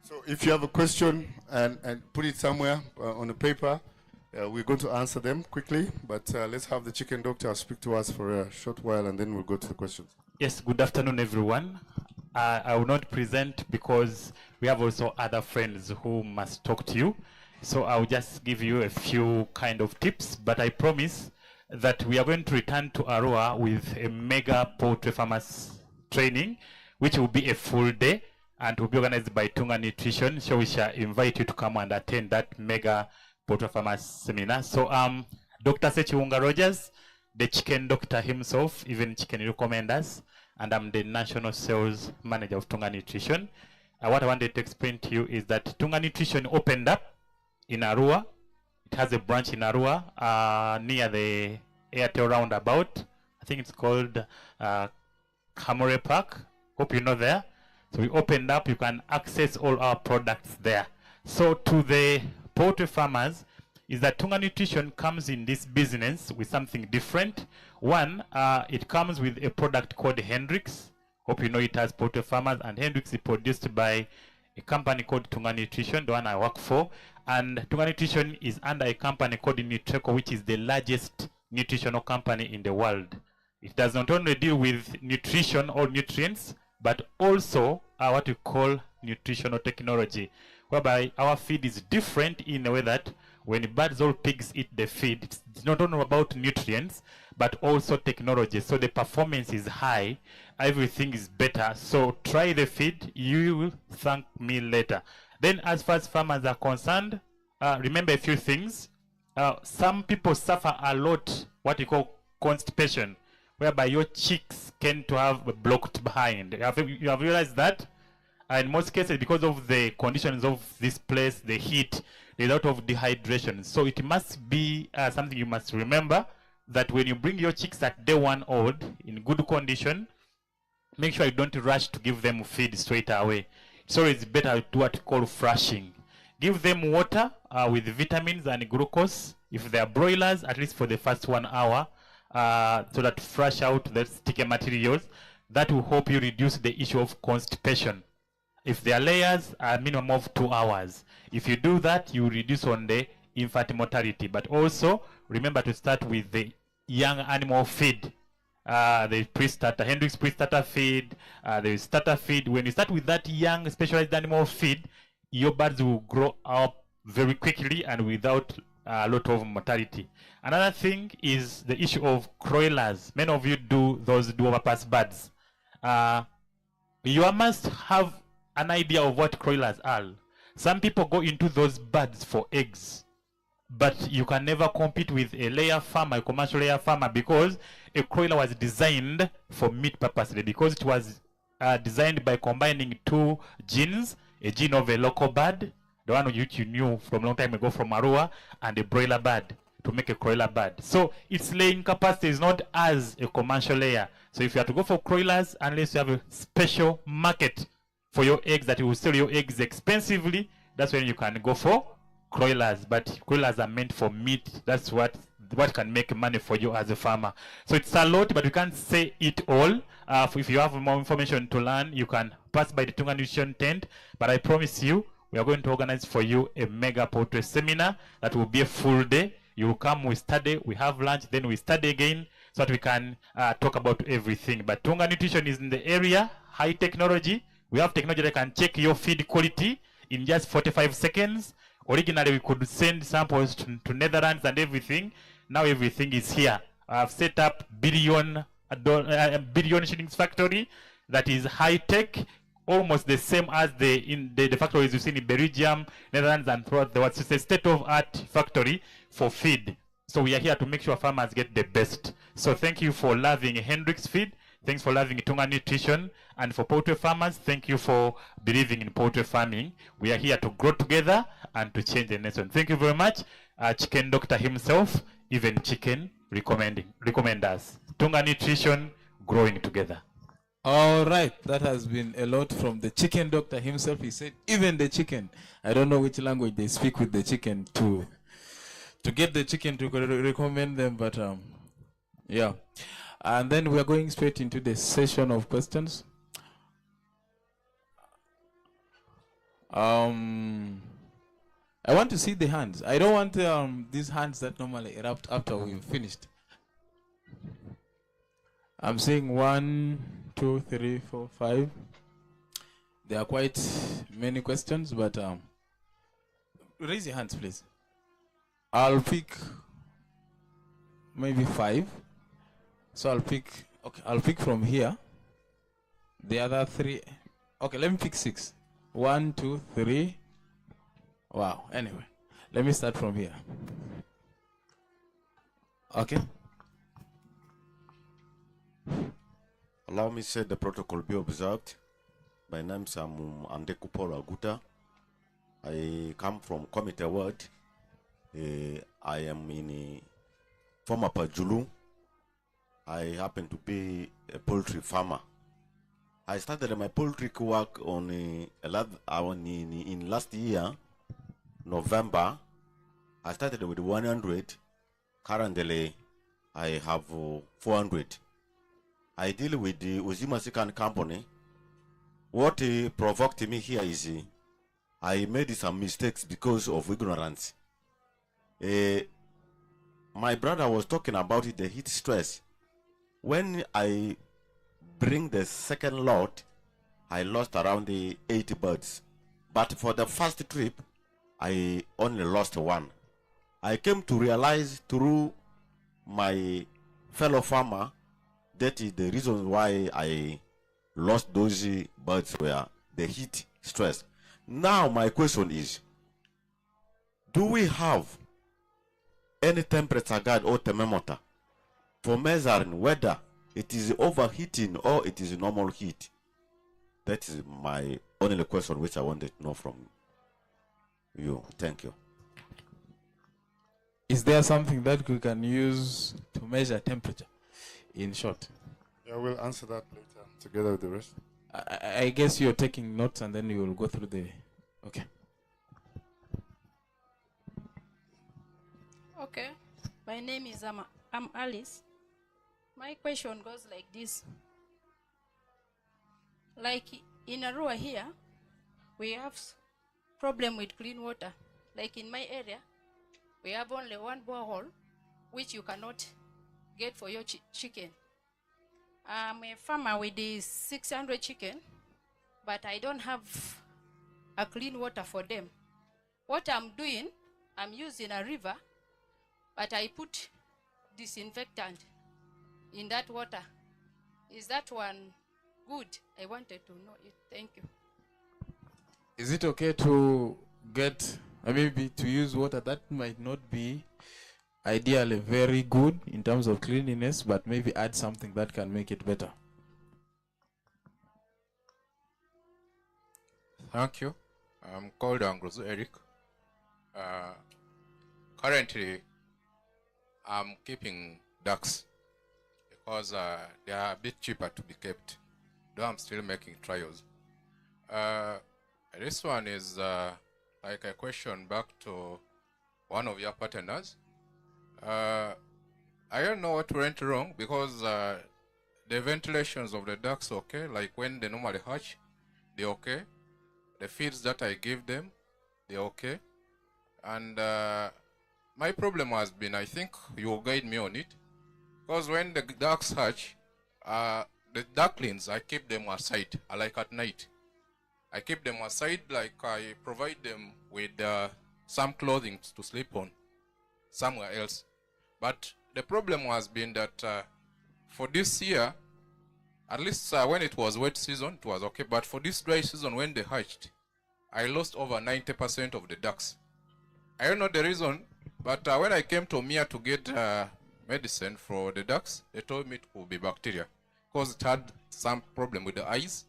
So if you have a question and put it somewhere on a paper, we're going to answer them quickly, but let's have the chicken doctor speak to us for a short while and then we'll go to the questions. Yes, good afternoon, everyone. I will not present because we have also other friends who must talk to you. So I'll just give you a few kind of tips, but I promise that we are going to return to Arua with a mega poultry farmers training, which will be a full day and will be organized by Tunga Nutrition. So we shall invite you to come and attend that mega poultry farmers seminar. So Dr. Sechiunga Rogers, the chicken doctor himself, even chicken recommenders, and I'm the national sales manager of Tunga Nutrition. What I wanted to explain to you is that Tunga Nutrition opened up in Arua. It it has a branch in Arua near the Airtel roundabout. I think it's called Kamore Park. Hope you know there. So we opened up, you can access all our products there. So to the poultry farmers, is that Tunga Nutrition comes in this business with something different. One, it comes with a product called Hendrix. Hope you know it as poultry farmers, and Hendrix is produced by a company called Tunga Nutrition, the one I work for. And Tunga Nutrition is under a company called Nutreco, which is the largest nutritional company in the world. It does not only deal with nutrition or nutrients, but also what we call nutritional technology, whereby our feed is different in a way that when birds or pigs eat the feed, it's not only about nutrients, but also technology. So the performance is high, everything is better. So try the feed, you will thank me later. Then as far as farmers are concerned, remember a few things. Some people suffer a lot, what we call constipation, whereby your cheeks tend to have blocked behind. You have realized that? In most cases, because of the conditions of this place, the heat, there's a lot of dehydration. So it must be something you must remember, that when you bring your chicks at day 1 old in good condition, make sure you don't rush to give them feed straight away. So it's better to do what we call flushing. Give them water with vitamins and glucose. If they are broilers, at least for the first 1 hour, so that flush out the sticky materials. That will help you reduce the issue of constipation. If they are layers, a minimum of 2 hours. If you do that, you reduce on the infant mortality. But also, remember to start with the young animal feed. The pre-starter, Hendrix pre-starter feed, the starter feed. When you start with that young specialized animal feed, your birds will grow up very quickly and without a lot of mortality. Another thing is the issue of croilers. Many of you do those dual-purpose birds. You must have an idea of what croilers are. Some people go into those birds for eggs, but you can never compete with a layer farmer, a commercial layer farmer, because a croiler was designed for meat purposes, because it was designed by combining 2 genes, a gene of a local bird, the one which you knew from a long time ago from Arua, and a broiler bird to make a croiler bird. So its laying capacity is not as a commercial layer. So if you have to go for croilers, unless you have a special market for your eggs that you will sell your eggs expensively, that's when you can go for croilers. But croilers are meant for meat. That's what can make money for you as a farmer. So it's a lot, but we can't say it all. If you have more information to learn, you can pass by the Tunga Nutrition tent. But I promise you, we are going to organize for you a mega poultry seminar that will be a full day. You will come, we study, we have lunch, then we study again, so that we can talk about everything. But Tunga Nutrition is in the area, high technology. We have technology that can check your feed quality in just 45 seconds. Originally, we could send samples to Netherlands and everything. Now everything is here. I've set up billion shillings factory that is high tech, almost the same as the factories you see in Belgium, Netherlands, and throughout the world. So it's a state-of-art factory for feed. So we are here to make sure farmers get the best. So thank you for loving Hendrix Feed. Thanks for loving Tunga Nutrition. And for poultry farmers, thank you for believing in poultry farming. We are here to grow together and to change the nation. Thank you very much. Chicken doctor himself, even chicken, recommend us. Tunga Nutrition, growing together. All right, that has been a lot from the chicken doctor himself. He said, even the chicken. I don't know which language they speak with the chicken to get the chicken to recommend them, but yeah. And then we are going straight into the session of questions. I want to see the hands. I don't want these hands that normally erupt after we've finished. I'm seeing 1, 2, 3, 4, 5. There are quite many questions, but raise your hands, please. I'll pick maybe 5. So I'll pick from here. The other 3. Okay, let me pick 6. 1, 2, 3. Wow. Anyway, let me start from here. Okay. Allow me to say the protocol be observed. My name is Andekupora Aguta. I come from Committee Ward. I am in former Pajulu. I happen to be a poultry farmer. I started my poultry work in last year, November. I started with 100. Currently, I have 400. I deal with the Uzima Second Company. What provoked me here is I made some mistakes because of ignorance. My brother was talking about the heat stress. When I bring the second lot, I lost around the 80 birds. But for the first trip, I only lost one. I came to realize through my fellow farmer that is the reason why I lost those birds were the heat stress. Now my question is, do we have any temperature guide or thermometer for measuring whether it is overheating or it is normal heat? That is my only question which I wanted to know from you. Thank you. Is there something that we can use to measure temperature? In short, Yeah, we'll answer that later together with the rest. I guess you're taking notes and then you will go through the. Okay. Okay, my name is I'm Alice. My question goes like this. Like in Arua here, we have problem with clean water. Like in my area, we have only one borehole, which you cannot get for your chicken. I'm a farmer with the 600 chicken, but I don't have a clean water for them. What I'm doing, I'm using a river, but I put disinfectant in that water. Is that one good? I wanted to know it. Thank you. Is it okay to get, maybe to use water that might not be ideally very good in terms of cleanliness, but maybe add something that can make it better? Thank you. I'm called Angrozu Eric. Currently, I'm keeping ducks because they are a bit cheaper to be kept, though I'm still making trials. This one is like a question back to one of your partners. I don't know what went wrong because the ventilations of the ducks okay, like when they normally hatch, they're okay. The feeds that I give them, they're okay. And my problem has been, I think you will guide me on it, because when the ducks hatch, the ducklings, I keep them aside, like at night. I keep them aside, like I provide them with some clothing to sleep on somewhere else. But the problem has been that for this year, at least when it was wet season, it was okay. But for this dry season, when they hatched, I lost over 90% of the ducks. I don't know the reason, but when I came to Omia to get medicine for the ducks, they told me it could be bacteria because it had some problem with the eyes.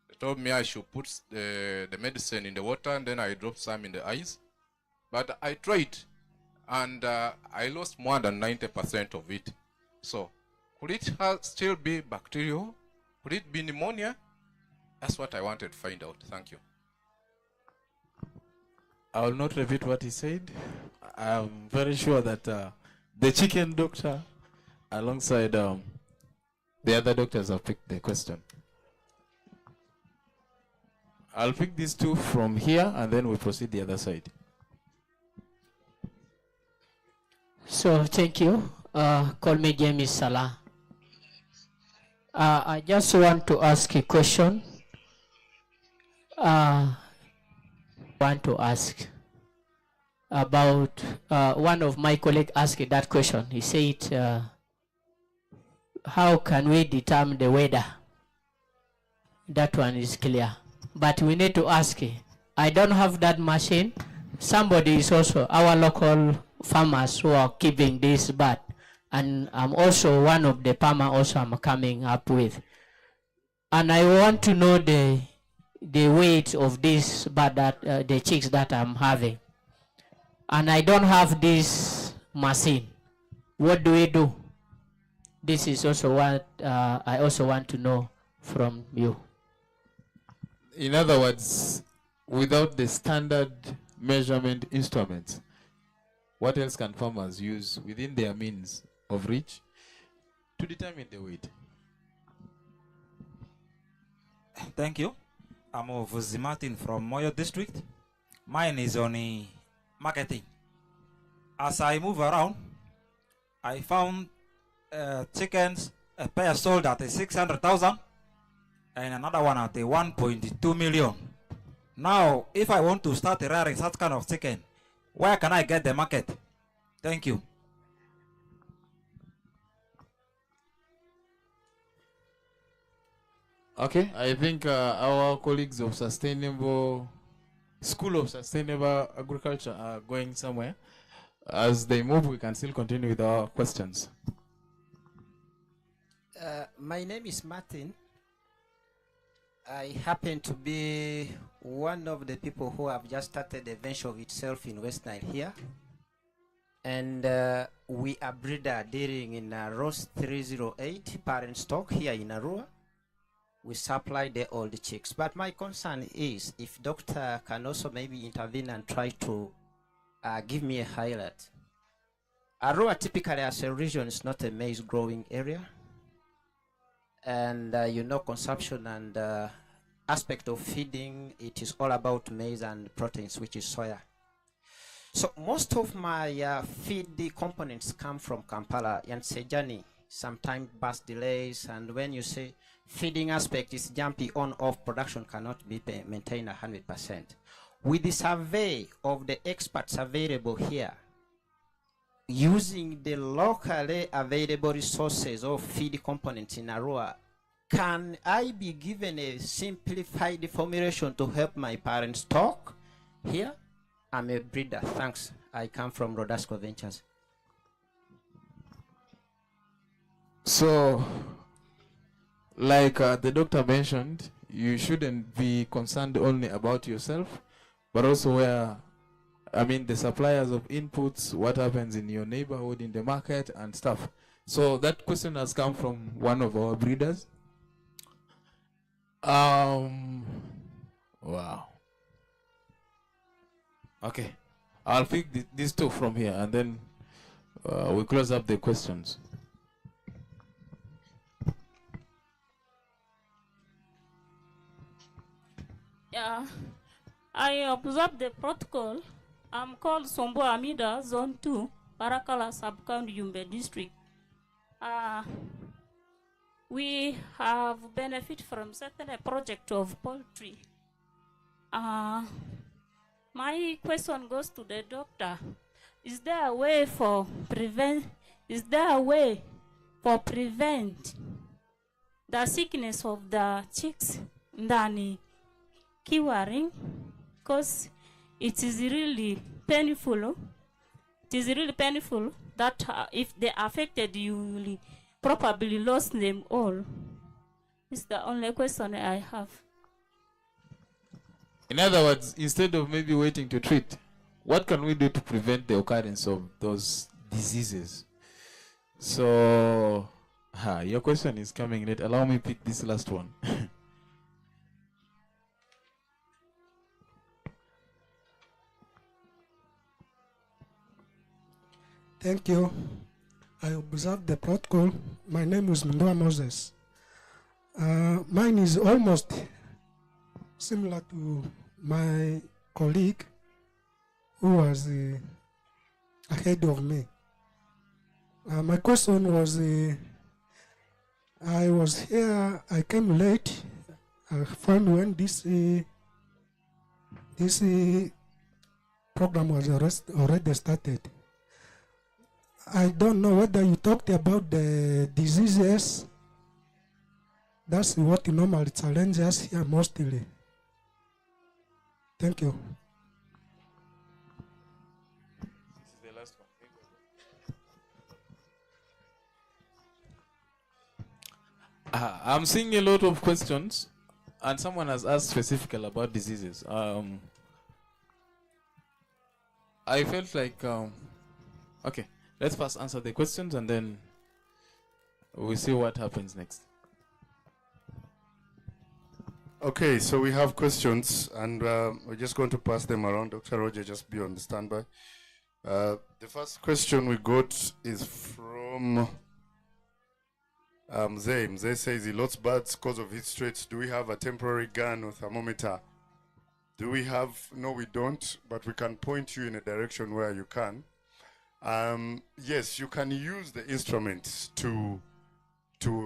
They told me I should put the medicine in the water and then I dropped some in the eyes. But I tried and I lost more than 90% of it. So could it still be bacterial? Could it be pneumonia? That's what I wanted to find out. Thank you. I will not repeat what he said. I'm very sure that the chicken doctor, alongside the other doctors, have picked the question. I'll pick these two from here and then we'll proceed the other side. So thank you. Call me James Salah. I just want to ask a question. Want to ask about one of my colleagues asked that question. He said, how can we determine the weather? That one is clear. But we need to ask, I don't have that machine. Somebody is also our local farmers who are keeping this bird. And I'm also one of the farmers also I'm coming up with. And I want to know the weight of this bird, that the chicks that I'm having. and I don't have this machine. What do we do? This is also what I also want to know from you. In other words, without the standard measurement instruments, what else can farmers use within their means of reach to determine the weight? Thank you. I'm Vuzi Martin from Moyo District. Mine is on marketing. As I move around, I found chickens, a pair sold at 600,000 and another one at 1.2 million. Now, if I want to start rearing such kind of chicken, where can I get the market? Thank you. Okay, I think our colleagues of School of Sustainable Agriculture are going somewhere. As they move, we can still continue with our questions. My name is Martin. I happen to be one of the people who have just started a venture of itself in West Nile here. And we are breeder dealing in Ross 308 parent stock here in Arua. We supply the old chicks. But my concern is if doctor can also maybe intervene and try to give me a highlight. Arua typically as a region is not a maize growing area. And you know, consumption and aspect of feeding, it is all about maize and proteins, which is soya. So most of my feed components come from Kampala and Sejani, sometimes bus delays, and when you say feeding aspect is jumpy on off, production cannot be maintained 100%. With the survey of the experts available here, using the locally available resources of feed components in Arua, can I be given a simplified formulation to help my parent stock here? I'm a breeder. Thanks. I come from Rodasco Ventures. So, like the doctor mentioned, you shouldn't be concerned only about yourself, but also the suppliers of inputs, what happens in your neighborhood, in the market and stuff. So that question has come from one of our breeders. Wow. Okay. I'll pick these two from here and then we close up the questions. Yeah, I observed the protocol. I'm called Sombo Amida, Zone 2, Parakala Sub-County, Yumbe District. We have benefit from certain project of poultry. My question goes to the doctor. Is there a way for prevent the sickness of the chicks ndani kiwaring? Because it is really painful. It is really painful that if they affected, you will probably lost them all. It's the only question I have. In other words, instead of maybe waiting to treat, what can we do to prevent the occurrence of those diseases? So, your question is coming late. Allow me to pick this last one. Thank you. I observed the protocol. My name is Mndoa Moses. Mine is almost similar to my colleague who was ahead of me. My question was, I was here, I came late. I found when this program was already started. I don't know whether you talked about the diseases. That's what normally challenges us here mostly. Thank you. This is the last one. I'm seeing a lot of questions, and someone has asked specifically about diseases. I felt like okay, let's first answer the questions and then we'll see what happens next. Okay, so we have questions, and we're just going to pass them around. Dr. Roger, just be on the standby. The first question we got is from Zay. Zay says he lost birds because of heat stress. Do we have a temporary gun or thermometer? Do we have? No, we don't, but we can point you in a direction where you can. Yes, you can use the instruments to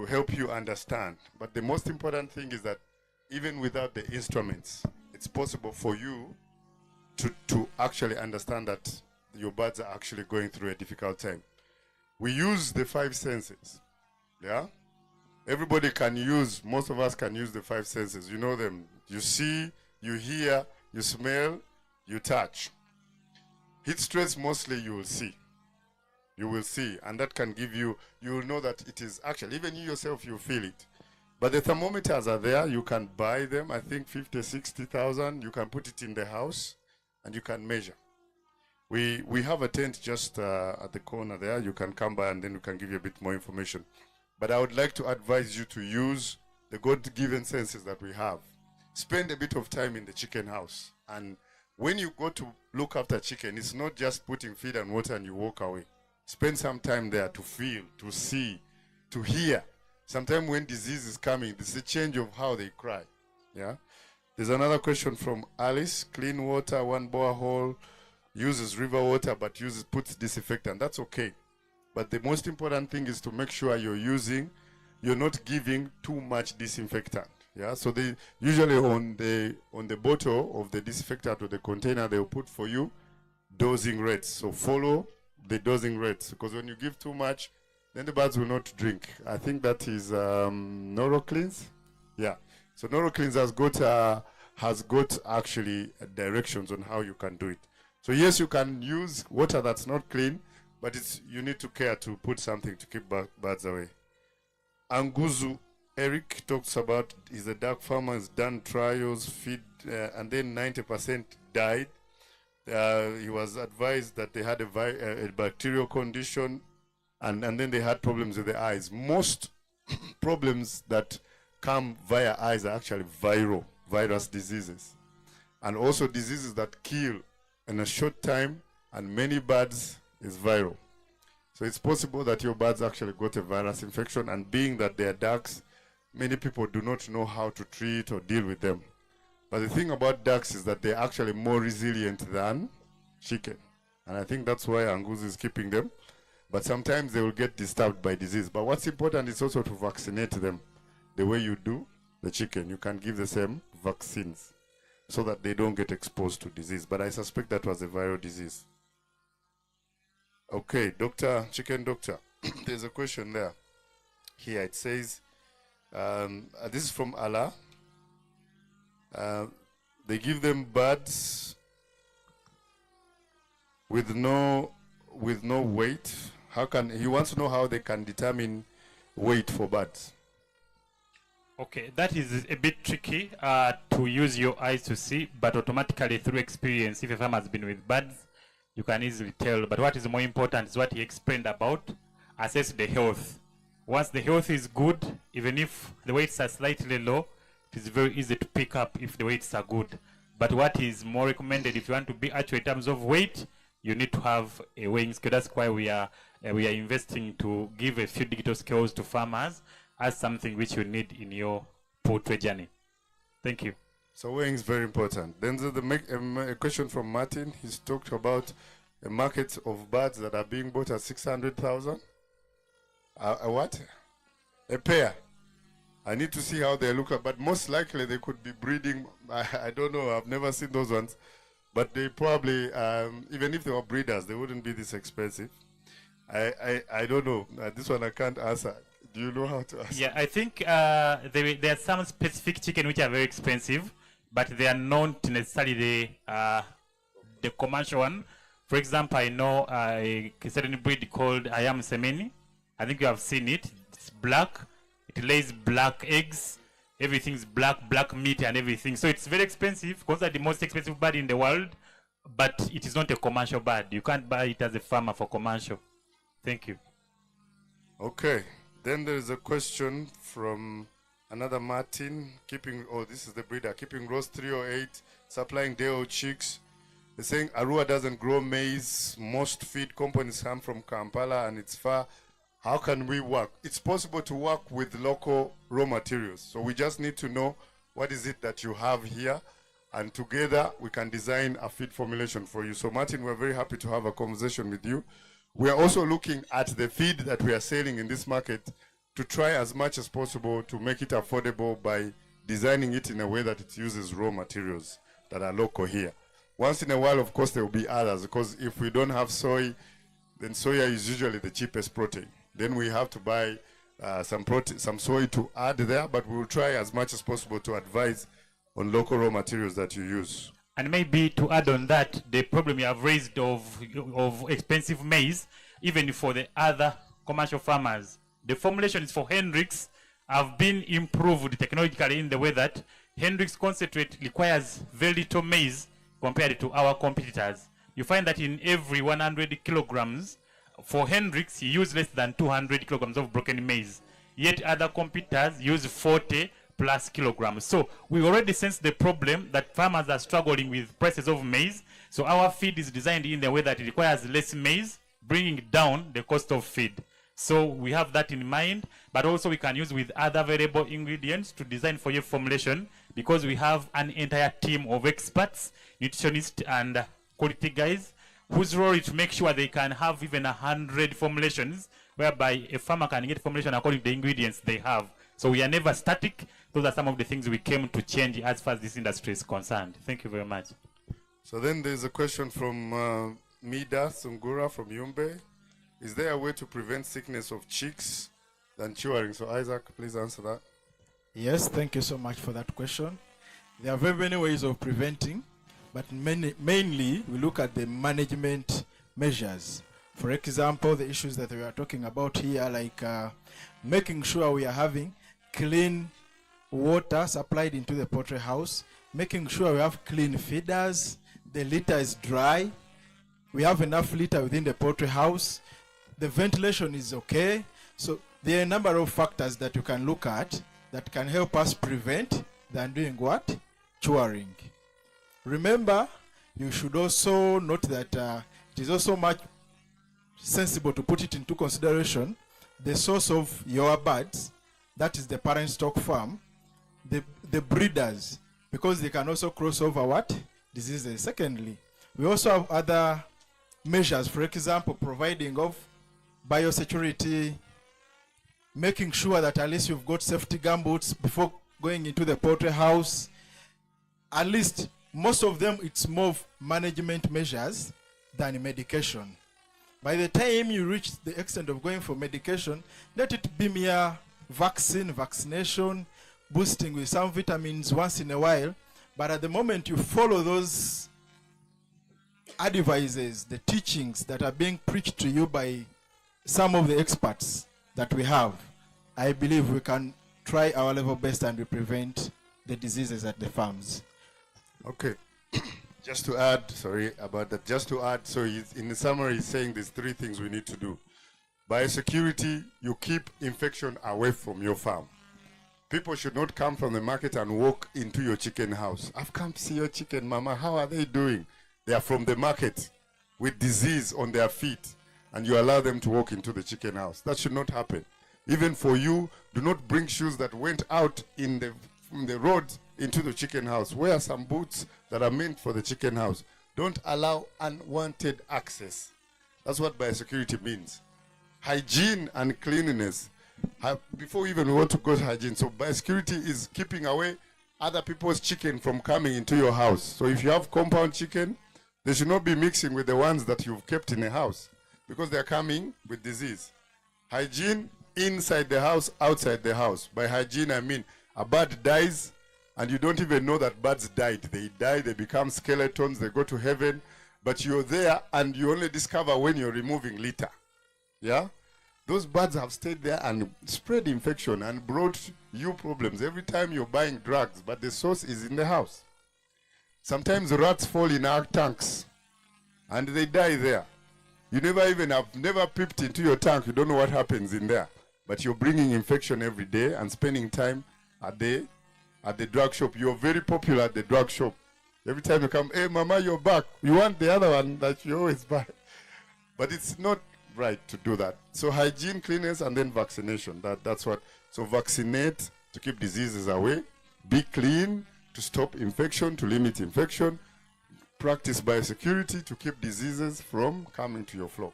help you understand, but the most important thing is that even without the instruments, it's possible for you to actually understand that your birds are actually going through a difficult time. We use the 5 senses, yeah? Everybody can use, most of us can use the 5 senses. You know them. You see, you hear, you smell, you touch. Heat stress, mostly you will see. You will see, and that can give you, you will know that it is actually, even you yourself, you feel it. But the thermometers are there. You can buy them. I think 50, 60,000. You can put it in the house and you can measure. We have a tent just at the corner there. You can come by and then we can give you a bit more information. But I would like to advise you to use the God-given senses that we have. Spend a bit of time in the chicken house. And when you go to look after chicken, it's not just putting feed and water and you walk away. Spend some time there to feel, to see, to hear. Sometimes when disease is coming, there's a change of how they cry. Yeah. There's another question from Alice. Clean water, 1 borehole, uses river water, but puts disinfectant. That's okay. But the most important thing is to make sure you're not giving too much disinfectant. Yeah. So they usually on the bottle of the disinfectant or the container, they'll put for you dosing rates. So follow the dosing rates, because when you give too much, then the birds will not drink. I think that is NoroCleanse. Yeah. So NoroCleanse has got actually directions on how you can do it. So yes, you can use water that's not clean, but you need to care to put something to keep birds away. Anguzu Eric talks about is a duck farmer has done trials, feed, and then 90% died. He was advised that they had a bacterial condition, and then they had problems with the eyes. Most problems that come via eyes are actually virus diseases, and also diseases that kill in a short time, and many birds is viral. So it's possible that your birds actually got a virus infection, and being that they are ducks, many people do not know how to treat or deal with them. But the thing about ducks is that they're actually more resilient than chicken, and I think that's why Anguzi is keeping them. But sometimes they will get disturbed by disease. But what's important is also to vaccinate them the way you do the chicken. You can give the same vaccines so that they don't get exposed to disease. But I suspect that was a viral disease. Okay, chicken doctor, there's a question there. Here it says, this is from Allah. They give them birds with no weight. He wants to know how they can determine weight for birds. Okay, that is a bit tricky to use your eyes to see, but automatically through experience, if a farmer has been with birds, you can easily tell. But what is more important is what he explained about, assess the health. Once the health is good, even if the weights are slightly low, it is very easy to pick up if the weights are good. But what is more recommended, if you want to be accurate in terms of weight, you need to have a weighing scale. That's why we are investing to give a few digital scales to farmers as something which you need in your poultry journey. Thank you. So weighing is very important. Then there's a question from Martin. He's talked about a market of birds that are being bought at 600,000. A what? A pair. I need to see how they look like, but most likely they could be breeding. I don't know. I've never seen those ones. But they probably, even if they were breeders, they wouldn't be this expensive. I don't know. This one I can't answer. Do you know how to answer? Yeah, I think there are some specific chicken which are very expensive, but they are not necessarily the commercial one. For example, I know a certain breed called Ayam Semeni. I think you have seen it. It's black. It lays black eggs. Everything's black meat and everything. So it's very expensive. Because they're the most expensive bird in the world. but it is not a commercial bird. You can't buy it as a farmer for commercial. Thank you. Okay. Then there is a question from another Martin. This is the breeder. Keeping Rose 308, supplying day-old chicks. They're saying Arua doesn't grow maize. Most feed companies come from Kampala and it's far. How can we work? It's possible to work with local raw materials. So we just need to know what is it that you have here, and together we can design a feed formulation for you. So Martin, we're very happy to have a conversation with you. We are also looking at the feed that we are selling in this market to try as much as possible to make it affordable by designing it in a way that it uses raw materials that are local here. Once in a while, of course, there will be others, because if we don't have soy, then soya is usually the cheapest protein. Then we have to buy some soy to add there, but we will try as much as possible to advise on local raw materials that you use. And maybe to add on that, the problem you have raised of expensive maize, even for the other commercial farmers, the formulations for Hendrix have been improved technologically in the way that Hendrix concentrate requires very little maize compared to our competitors. You find that in every 100 kilograms, for Hendrix, you use less than 200 kilograms of broken maize. Yet other competitors use 40 plus kilograms. So we already sense the problem that farmers are struggling with prices of maize. So our feed is designed in the way that it requires less maize, bringing down the cost of feed. So we have that in mind, but also we can use with other variable ingredients to design for your formulation, because we have an entire team of experts, nutritionists and quality guys, whose role is to make sure they can have even 100 formulations, whereby a farmer can get formulation according to the ingredients they have. So we are never static. Those are some of the things we came to change as far as this industry is concerned. Thank you very much. So then there's a question from Mida Sungura from Yumbe. Is there a way to prevent sickness of chicks than chewing? So Isaac, please answer that. Yes, thank you so much for that question. There are very many ways of preventing, but mainly we look at the management measures. For example, the issues that we are talking about here, like making sure we are having clean water supplied into the poultry house, making sure we have clean feeders, the litter is dry, we have enough litter within the poultry house, the ventilation is okay. So there are a number of factors that you can look at that can help us prevent than doing what? Chewing. Remember, you should also note that it is also much sensible to put it into consideration the source of your birds, that is the parent stock farm, the breeders, because they can also cross over what? Diseases. Secondly, we also have other measures, for example, providing of biosecurity, making sure that at least you've got safety gumboots before going into the poultry house. At least most of them, it's more of management measures than medication. By the time you reach the extent of going for medication, let it be mere vaccination, boosting with some vitamins once in a while. But at the moment you follow those advices, the teachings that are being preached to you by some of the experts that we have, I believe we can try our level best and we prevent the diseases at the farms. Okay. Just to add, sorry about that, just to add, so in the summary he's saying there's three things we need to do. Biosecurity, you keep infection away from your farm. People should not come from the market and walk into your chicken house. I've come to see your chicken, mama, how are they doing? They are from the market with disease on their feet, and you allow them to walk into the chicken house. That should not happen. Even for you, do not bring shoes that went out from the road into the chicken house. Wear some boots that are meant for the chicken house. Don't allow unwanted access. That's what biosecurity means. Hygiene and cleanliness. Before we even want to go to hygiene, so biosecurity is keeping away other people's chicken from coming into your house. So if you have compound chicken, they should not be mixing with the ones that you've kept in the house, because they're coming with disease. Hygiene inside the house, outside the house. By hygiene, I mean a bird dies and you don't even know that birds died. They die, they become skeletons, they go to heaven, but you're there and you only discover when you're removing litter. Yeah? Those birds have stayed there and spread infection and brought you problems every time you're buying drugs, but the source is in the house. Sometimes rats fall in our tanks and they die there. You never peeped into your tank. You don't know what happens in there. But you're bringing infection every day and spending time at the drug shop. You're very popular at the drug shop. Every time you come, hey, mama, you're back. You want the other one that you always buy. But it's not right to do that. So hygiene, cleanliness, and then vaccination. That's what. So vaccinate to keep diseases away. Be clean to stop infection, to limit infection. Practice biosecurity to keep diseases from coming to your flock.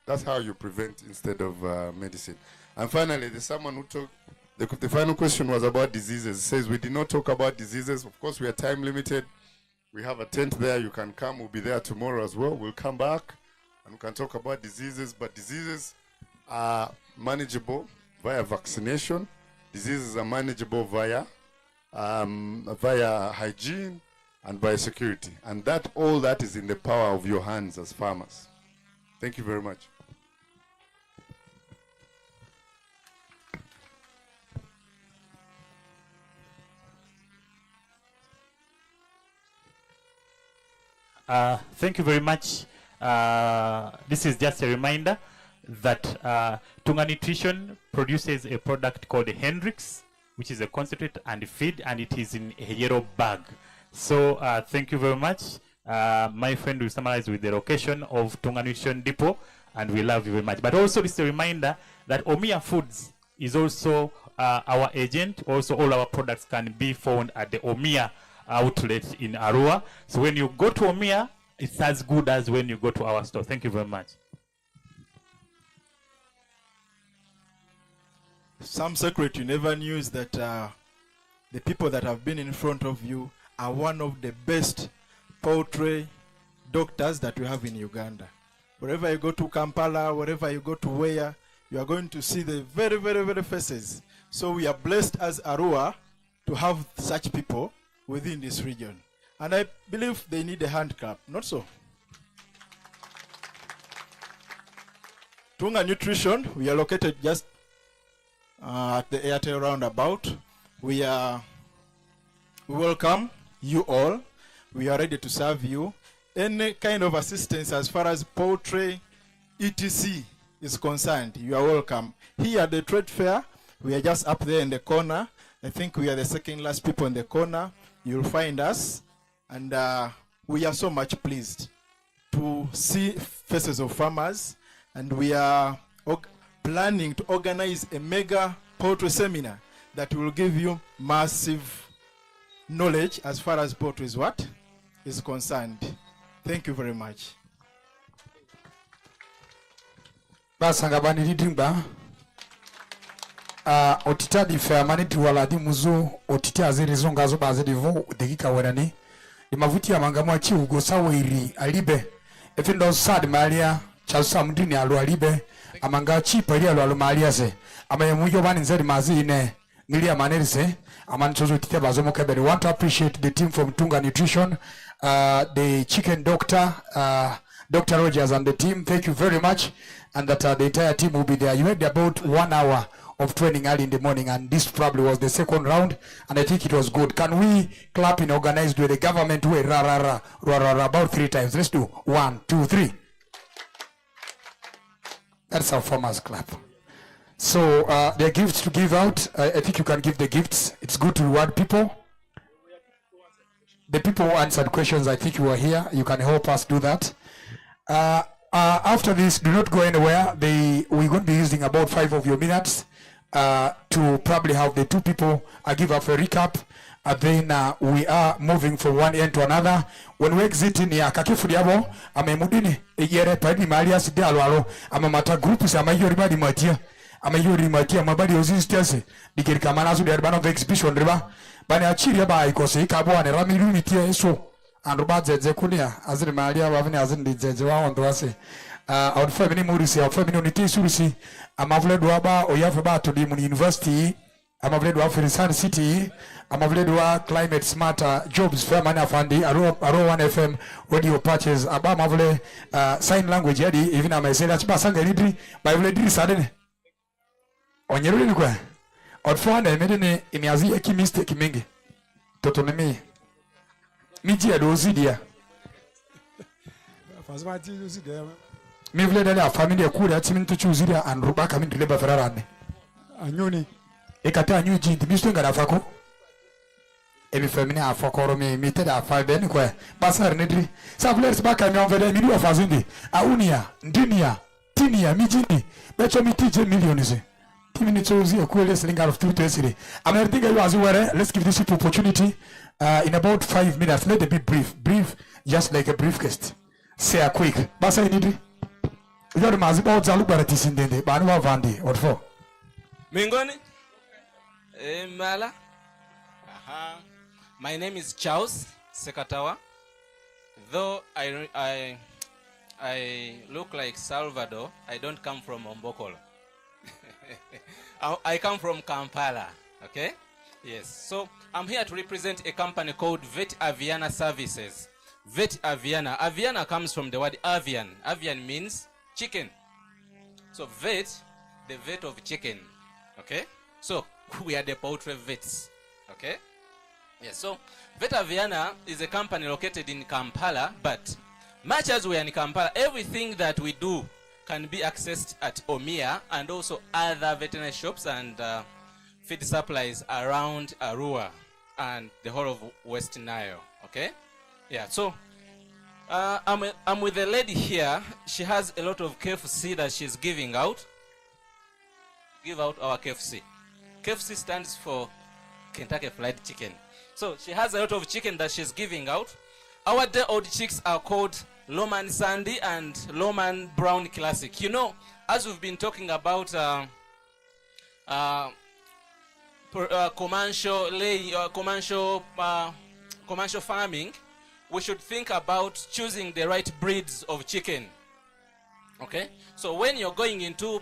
That's how you prevent instead of medicine. And finally, there's someone who talked. The final question was about diseases. It says we did not talk about diseases. Of course, we are time limited. We have a tent there. You can come. We'll be there tomorrow as well. We'll come back and we can talk about diseases. But diseases are manageable via vaccination. Diseases are manageable via hygiene and biosecurity. And all that is in the power of your hands as farmers. Thank you very much. Thank you very much. This is just a reminder that Tunga Nutrition produces a product called Hendrix, which is a concentrate and feed, and it is in a yellow bag. So thank you very much. My friend will summarize with the location of Tunga Nutrition Depot, and we love you very much. But also, this is a reminder that Omia Foods is also our agent. Also, all our products can be found at the Omia outlet in Arua. So when you go to Omia, it's as good as when you go to our store. Thank you very much. Some secret you never knew is that the people that have been in front of you are one of the best poultry doctors that we have in Uganda. Wherever you go to Kampala, wherever you go to where, you are going to see the very, very, very faces. So we are blessed as Arua to have such people within this region. And I believe they need a hand clap, not so? Tunga Nutrition, we are located just at the Airtel roundabout. We welcome you all. We are ready to serve you. Any kind of assistance as far as poultry, etc. is concerned, you are welcome. Here at the trade fair, we are just up there in the corner. I think we are the second last people in the corner. You'll find us, and we are so much pleased to see faces of farmers, and we are planning to organize a mega poultry seminar that will give you massive knowledge as far as poultry is concerned. Thank you very much. Basangabani Ridimba otita di famani tuwala di muzu otita aziri zonga zo bazidi vo dekika werani di mavuti ya mangamwa chi ugosa wiri alibe efindo sad malia chausa mdini alu alibe amanga chi pali alu malia se amaye mujo bani nzeri mazi ine milia manerise amanchozo tite bazo mokebere. Want to appreciate the team from Tunga Nutrition, the chicken doctor, Dr. Rogers and the team. Thank you very much, and that the entire team will be there. You had about 1 hour of training early in the morning, and this probably was the second round, and I think it was good. Can we clap in organized with the government way? Ra ra ra ra ra ra about 3 times. Let's do 1, 2, 3. That's our farmers clap. So there are gifts to give out. I think you can give the gifts. It's good to reward people. The people who answered questions, I think you are here. You can help us do that. After this, do not go anywhere. We're going to be using about 5 of your minutes to probably have the 2 people give us a recap. And then we are moving from one end to another. When we exit in here, kakifuriabo, amemudini yere padi malia sidi alwalo, amamata group sa mayori badi matia, amayori matia mabadi ozistese, dikiri kamanazu de urban of exhibition riba, bani achiri ba ikose ikabo ane ramiru mitia eso, androba zeze kulia, azri malia wavini azri zeze wa ondwase. Our family murisi, our family unity surisi, amavle duaba oyafe ba to the university. Amavle duwa Firisan City, amavle duwa Climate Smart Jobs Fairman Afandi, Aro 1 FM radio patches, aba amavle sign language yadi, even amesela chiba sanga lidri, baivle diri sadene. Onyeruli ni kwa. Otfuane medene imiazi eki mistake mingi. Totonemi. Miji ya dozi dia. mi vile dale a family kule ati mintu chuzira and rubaka min leba ferarane anyoni ekata anyu jinti mi stenga da fako ebi family a fakoro mi te da fa ben kwa basar nedri sa players baka mi on vede mi do fazindi a unia ndinia tinia mi jini becho mi tije millions timini chozi akule slinga of two to esire ameritinga you as were let's give this people opportunity in about 5 minutes let it be brief just like a briefcast say a quick basa inidri you're maziba otsalu baratisindende bani wa vandi what for Mingoni? Mala? My name is Charles Sekatawa. Though I look like Salvador, I don't come from Ombokolo. I come from Kampala. Okay? Yes. So I'm here to represent a company called Vet Aviana Services. Vet Aviana. Aviana comes from the word avian. Avian means chicken. So vet, the vet of chicken. Okay? So we are the poultry vets. Okay? Yes. So Vet Aviana is a company located in Kampala, but much as we are in Kampala, everything that we do can be accessed at Omia and also other veterinary shops and feed supplies around Arua and the whole of West Nile. Okay? Yeah, so I'm with a lady here. She has a lot of KFC that she's giving out. Give out our KFC. KFC stands for Kentucky Fried Chicken. So she has a lot of chicken that she's giving out. Our day-old chicks are called Loman Sandy and Loman Brown Classic. You know, as we've been talking about commercial farming, we should think about choosing the right breeds of chicken. Okay, so when you're going into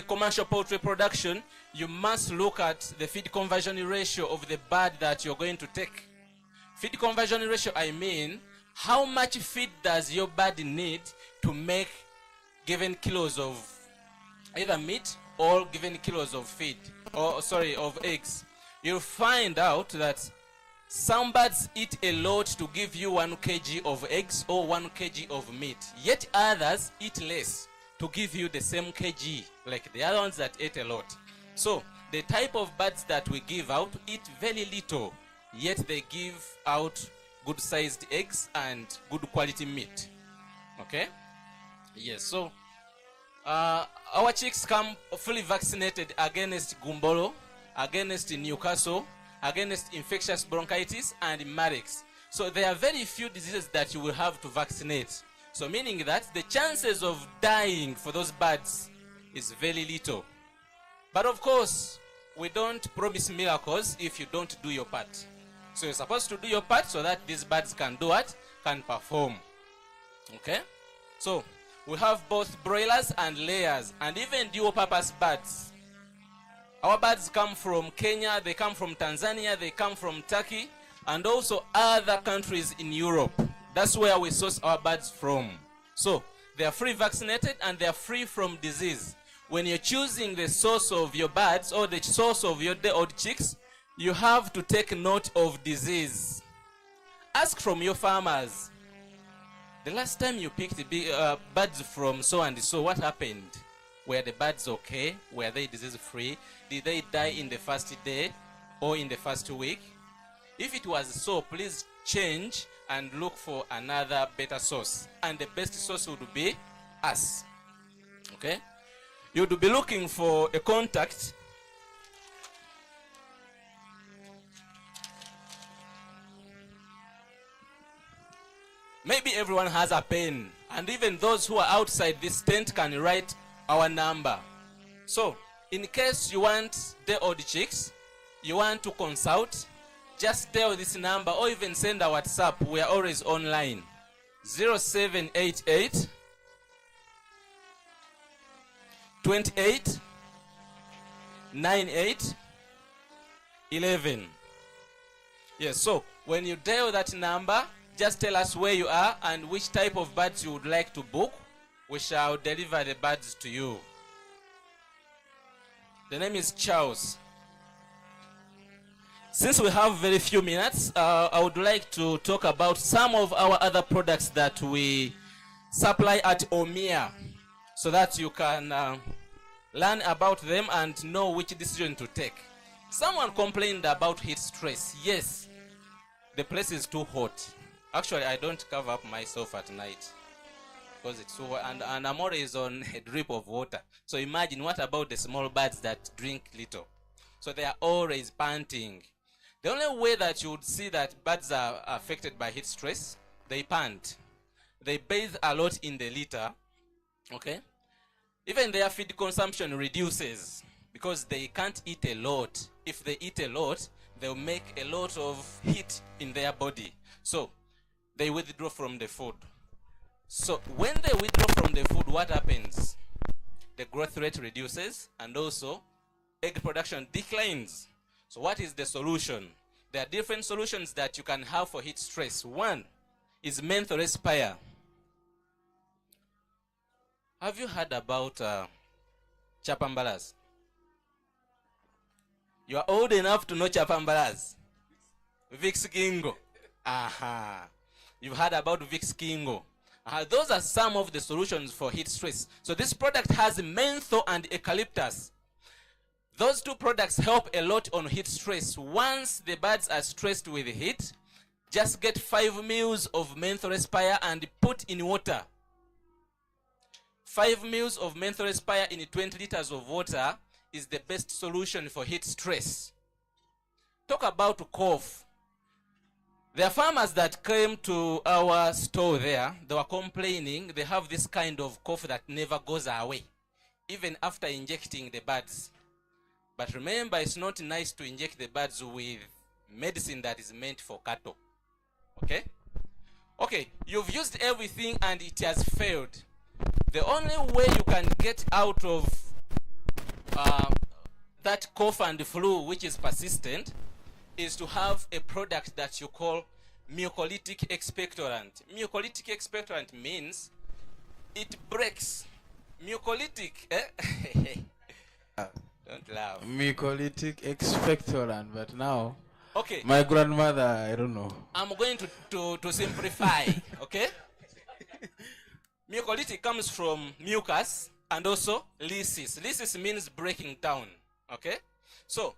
commercial poultry production, you must look at the feed conversion ratio of the bird that you're going to take. Feed conversion ratio, I mean, how much feed does your bird need to make given kilos of either meat or given kilos of feed, or of eggs. You'll find out that some birds eat a lot to give you 1 kg of eggs or 1 kg of meat, yet others eat less to give you the same kg, like the other ones that ate a lot. So the type of birds that we give out eat very little, yet they give out good sized eggs and good quality meat. Okay? Yes, so our chicks come fully vaccinated against gumboro, against Newcastle, against infectious bronchitis and Mareks. So there are very few diseases that you will have to vaccinate. So meaning that the chances of dying for those birds is very little. But of course, we don't promise miracles if you don't do your part. So you're supposed to do your part so that these birds can do what? Can perform. Okay? So we have both broilers and layers and even dual purpose birds. Our birds come from Kenya, they come from Tanzania, they come from Turkey, and also other countries in Europe. That's where we source our birds from. So they are free vaccinated and they are free from disease. When you're choosing the source of your birds or the source of your day-old chicks, you have to take note of disease. Ask from your farmers. The last time you picked the birds from so and so, what happened? Were the birds okay? Were they disease-free? Did they die in the first day or in the first week? If it was so, please change and look for another better source. And the best source would be us. Okay? You would be looking for a contact. Maybe everyone has a pen, and even those who are outside this tent can write our number. So, in case you want day-old chicks, you want to consult, just dial this number or even send a WhatsApp. We are always online. 0788 28 98 11. Yes, so when you dial that number, just tell us where you are and which type of birds you would like to book. We shall deliver the birds to you. The name is Charles. Since we have very few minutes, I would like to talk about some of our other products that we supply at Omia so that you can learn about them and know which decision to take. Someone complained about heat stress. Yes, the place is too hot. Actually, I don't cover up myself at night because it's too hot, and I'm always on a drip of water. So imagine, what about the small birds that drink little? So they are always panting. The only way that you would see that birds are affected by heat stress, they pant. They bathe a lot in the litter, okay? Even their feed consumption reduces because they can't eat a lot. If they eat a lot, they'll make a lot of heat in their body. So they withdraw from the food. So when they withdraw from the food, what happens? The growth rate reduces and also egg production declines. So what is the solution? There are different solutions that you can have for heat stress. One is menthol respire. Have you heard about chapambalas? You are old enough to know chapambalas. Vicks Gingo. Aha. You've heard about Vicks Gingo. Those are some of the solutions for heat stress. So this product has menthol and eucalyptus. Those two products help a lot on heat stress. Once the birds are stressed with heat, just get 5 mils of menthol respire and put in water. 5 mils of menthol respire in 20 liters of water is the best solution for heat stress. Talk about cough. There are farmers that came to our store there. They were complaining they have this kind of cough that never goes away, even after injecting the birds. But remember, it's not nice to inject the birds with medicine that is meant for cattle. Okay? Okay, you've used everything and it has failed. The only way you can get out of that cough and flu which is persistent is to have a product that you call mucolytic expectorant. Mucolytic expectorant means it breaks. Mucolytic, don't laugh. Mucolytic expectorant, but now, okay, my grandmother, I don't know. I'm going to simplify, okay? Mucolytic comes from mucus and also lysis. Lysis means breaking down, okay? So,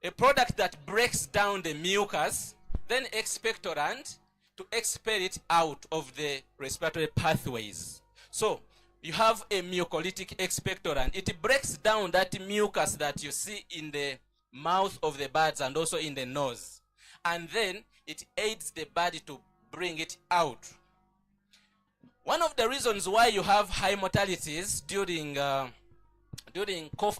a product that breaks down the mucus, then expectorant to expel it out of the respiratory pathways. So, you have a mucolytic expectorant. It breaks down that mucus that you see in the mouth of the birds and also in the nose. And then it aids the body to bring it out. One of the reasons why you have high mortalities during cough